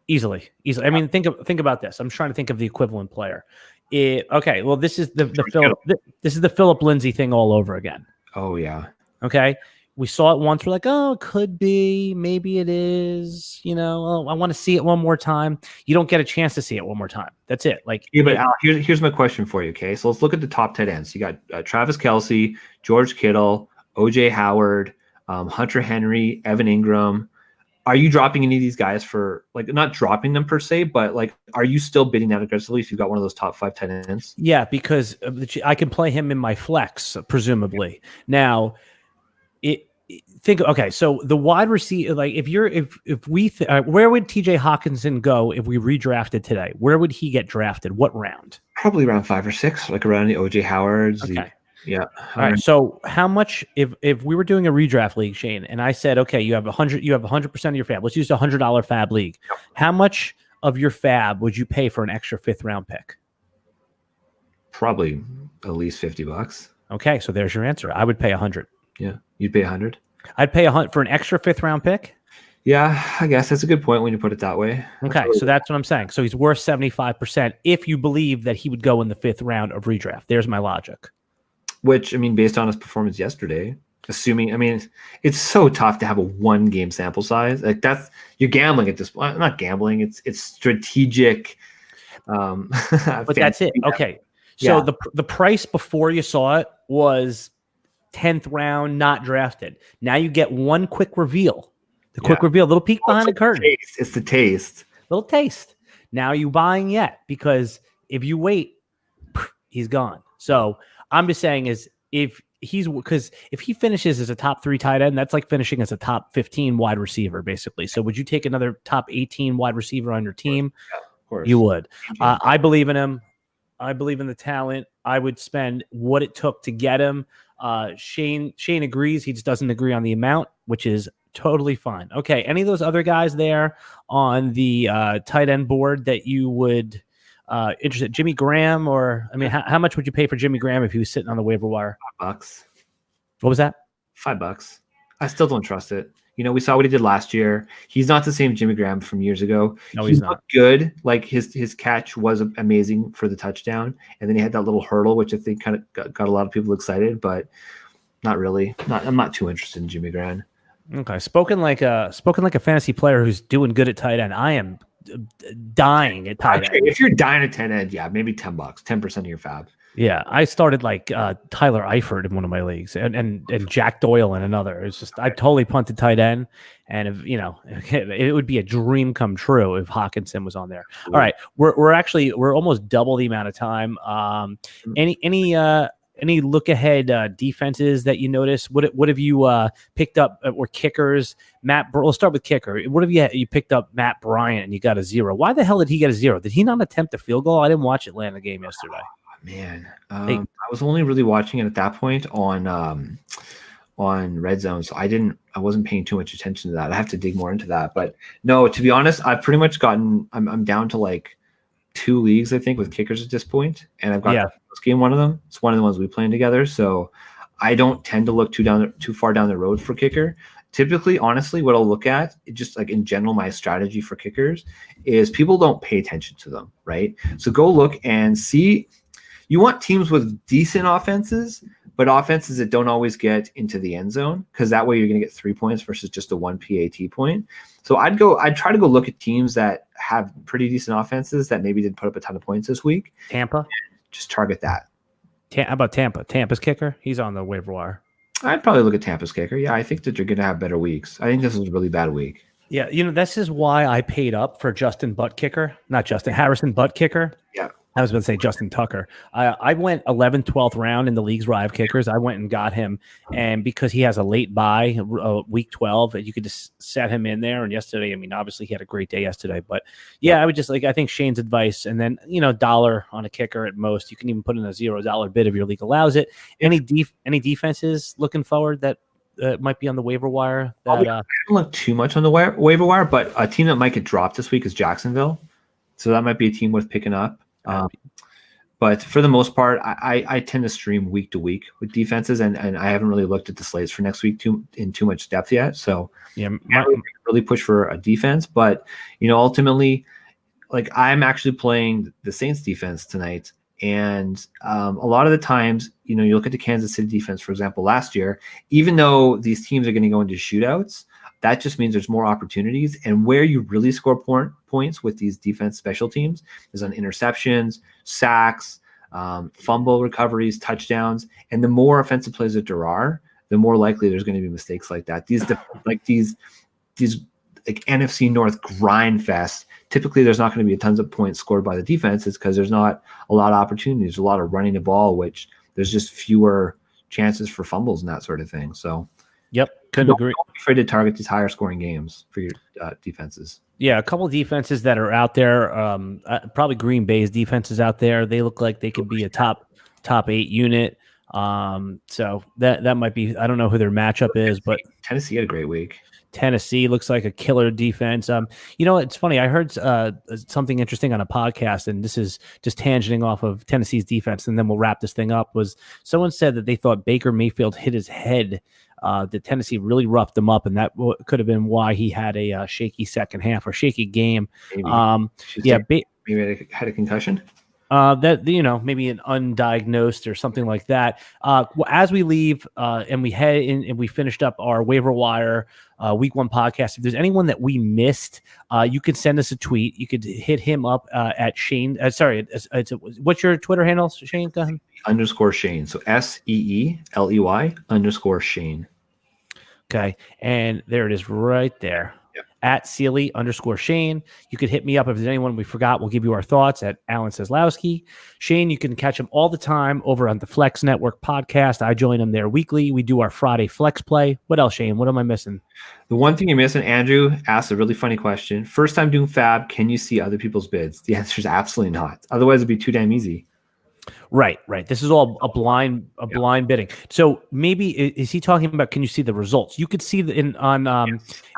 easily. I mean, think about this. I'm trying to think of the equivalent player. Okay, well, this is the Philip Lindsay thing all over again. Oh, yeah. Okay. We saw it once. We're like, oh, it could be. Maybe it is. I want to see it one more time. You don't get a chance to see it one more time. That's it. But Al, here's my question for you, okay? So let's look at the top tight ends. You got Travis Kelce, George Kittle, O.J. Howard, Hunter Henry, Evan Ingram. Are you dropping any of these guys for, not dropping them per se, but, are you still bidding that aggressively if you've got one of those top 5 tight ends? Yeah, because I can play him in my flex, presumably. Now, so the wide receiver, where would TJ Hawkinson go if we redrafted today? Where would he get drafted? What round? Probably around 5 or 6, around the OJ Howards. Okay. Yeah. All right. So how much if we were doing a redraft league, Shane, and I said, okay, you have 100% of your FAAB. Let's use a $100 FAAB league. Yep. How much of your FAAB would you pay for an extra 5th round pick? Probably at least $50. Okay, so there's your answer. I would pay 100. Yeah, you'd pay 100. I'd pay 100 for an extra 5th round pick. Yeah, I guess that's a good point when you put it that way. Okay, so that's what I'm saying. So he's worth 75% if you believe that he would go in the 5th round of redraft. There's my logic. Which, based on his performance yesterday, it's so tough to have a 1-game sample size. You're gambling at this point. Not gambling. It's strategic. But that's it. Okay. So the price before you saw it was 10th round, not drafted. Now you get one quick reveal. The quick reveal, little peek behind the curtain. It's the taste. Little taste. Now you buying yet? Because if you wait, he's gone. So I'm just saying if he finishes as a top 3 tight end, that's like finishing as a top 15 wide receiver, basically. So would you take another top 18 wide receiver on your team? Yeah, of course. You would. I believe in him. I believe in the talent. I would spend what it took to get him. Shane agrees. He just doesn't agree on the amount, which is totally fine. Okay. Any of those other guys there on the tight end board that you would interested? Jimmy Graham, or how much would you pay for Jimmy Graham if he was sitting on the waiver wire? $5. What was that? $5. I still don't trust it. We saw what he did last year. He's not the same Jimmy Graham from years ago. No, he's not good. His catch was amazing for the touchdown, and then he had that little hurdle, which I think kind of got a lot of people excited, but not really. I'm not too interested in Jimmy Graham. Okay, spoken like a fantasy player who's doing good at tight end. I am dying at tight end. If you're dying at tight end, yeah, maybe $10, 10% of your FAAB. Yeah, I started Tyler Eifert in one of my leagues, and Jack Doyle in another. It's just I totally punted tight end, and it would be a dream come true if Hawkinson was on there. All right, we're almost double the amount of time. Any look ahead defenses that you notice? What have you picked up or kickers? We'll start with kicker. What have you picked up? Matt Bryant and you got a 0. Why the hell did he get a 0? Did he not attempt a field goal? I didn't watch Atlanta game yesterday. Man, I was only really watching it at that point on Red Zone, so I wasn't paying too much attention to that. I have to dig more into that. But no, to be honest, I've pretty much I'm down to 2 leagues, I think, with kickers at this point, and I've got this game one of them. It's one of the ones we playing together, so I don't tend to look too far down the road for kicker. typically, honestly, what I'll look at, just like in general, my strategy for kickers is people don't pay attention to them, right? So go look and see. You want teams with decent offenses, but offenses that don't always get into the end zone, because that way you're going to get 3 points versus just a 1 PAT point. So I'd try to go look at teams that have pretty decent offenses that maybe didn't put up a ton of points this week. Tampa? Just target that. How about Tampa? Tampa's kicker? He's on the waiver wire. I'd probably look at Tampa's kicker. Yeah, I think that you're going to have better weeks. I think this was a really bad week. Yeah, this is why I paid up for Harrison Butt kicker. Yeah. I was going to say Justin Tucker. I went 11th, 12th round in the league's Rive kickers. I went and got him, and because he has a late bye, week 12, you could just set him in there. And yesterday, I mean, obviously he had a great day yesterday, but yeah, I would just I think Shane's advice, and then $1 on a kicker at most. You can even put in a $0 bid if your league allows it. Any defenses looking forward that might be on the waiver wire? I don't look too much on the waiver wire, but a team that might get dropped this week is Jacksonville, so that might be a team worth picking up. But for the most part, I tend to stream week to week with defenses, and I haven't really looked at the slates for next week in too much depth yet. So yeah, I really push for a defense. But ultimately, I'm actually playing the Saints defense tonight, and a lot of the times, you look at the Kansas City defense, for example, last year, even though these teams are going to go into shootouts, that just means there's more opportunities. And where you really score points with these defense special teams is on interceptions, sacks, fumble recoveries, touchdowns. And the more offensive plays that there are, the more likely there's going to be mistakes like that. These NFC North grind fest, typically there's not going to be tons of points scored by the defenses because there's not a lot of opportunities, a lot of running the ball, which there's just fewer chances for fumbles and that sort of thing. So yep. Couldn't agree. Don't be afraid to target these higher scoring games for your defenses. Yeah, a couple of defenses that are out there. Probably Green Bay's defenses out there. They look like they could be a top 8 unit. So that might be. I don't know who their matchup is, but Tennessee had a great week. Tennessee looks like a killer defense. It's funny. I heard something interesting on a podcast, and this is just tangenting off of Tennessee's defense, and then we'll wrap this thing up. Was someone said that they thought Baker Mayfield hit his head. That Tennessee really roughed him up, and that could have been why he had a shaky second half or shaky game. Maybe maybe had a concussion. Maybe an undiagnosed or something like that. As we leave and we head in and we finished up our waiver wire week 1 podcast, if there's anyone that we missed, you could send us a tweet. You could hit him up at Shane. What's your Twitter handle, Shane? Go ahead. _Shane. So SEELEY _Shane. Okay. And there it is right there. Yep. At Seeley _Shane. You could hit me up if there's anyone we forgot. We'll give you our thoughts at Alan Seslowski. Shane, you can catch him all the time over on the Flex Network podcast. I join him there weekly. We do our Friday Flex Play. What else, Shane? What am I missing? The one thing you're missing, Andrew asked a really funny question. First time doing FAAB, can you see other people's bids? The answer is absolutely not. Otherwise, it'd be too damn easy. Right. This is all a blind bidding. So maybe is he talking about? Can you see the results? You could see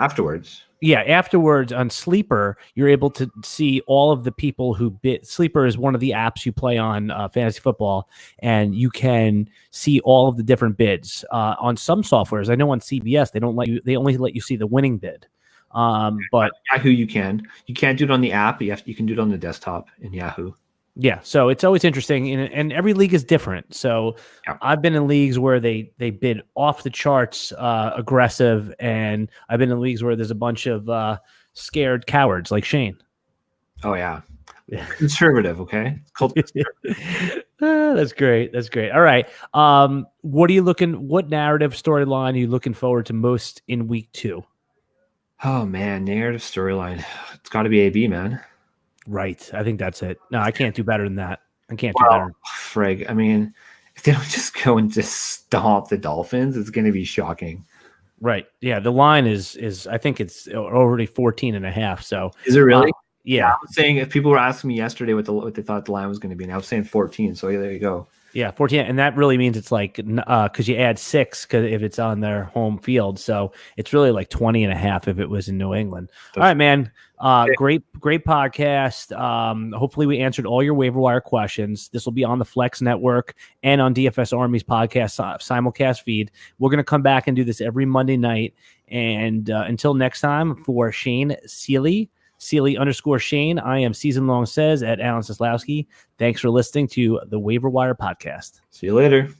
afterwards. Yeah, afterwards on Sleeper, you're able to see all of the people who bid. Sleeper is one of the apps you play on fantasy football, and you can see all of the different bids. On some softwares, I know on CBS they only let you see the winning bid. But Yahoo, you can't do it on the app. You can do it on the desktop in Yahoo. Yeah, so it's always interesting, and every league is different. So yeah. I've been in leagues where they bid off the charts aggressive, and I've been in leagues where there's a bunch of scared cowards like Shane. Oh, yeah. Conservative, okay? That's great. That's great. All right. What narrative storyline are you looking forward to most in week 2? Oh, man, narrative storyline. It's got to be AB, man. Right. I think that's it. No, I can't do better than that. I can't do better. Frig. I mean, if they don't just go and just stomp the Dolphins, it's going to be shocking. Right. Yeah. The line is I think it's already 14.5. So is it really? Yeah. I was saying if people were asking me yesterday what they thought the line was going to be, and I was saying 14. So there you go. Yeah, 14, and that really means it's like because you add 6 if it's on their home field, so it's really like 20.5 if it was in New England. All right, man. Great podcast. Hopefully we answered all your waiver wire questions. This will be on the Flex Network and on DFS Army's podcast simulcast feed. We're going to come back and do this every Monday night, And until next time, for Shane Seeley, Seeley_Shane, I am Season Long Sez at Alan Seslowski. Thanks for listening to the Waiver Wire podcast. See you later.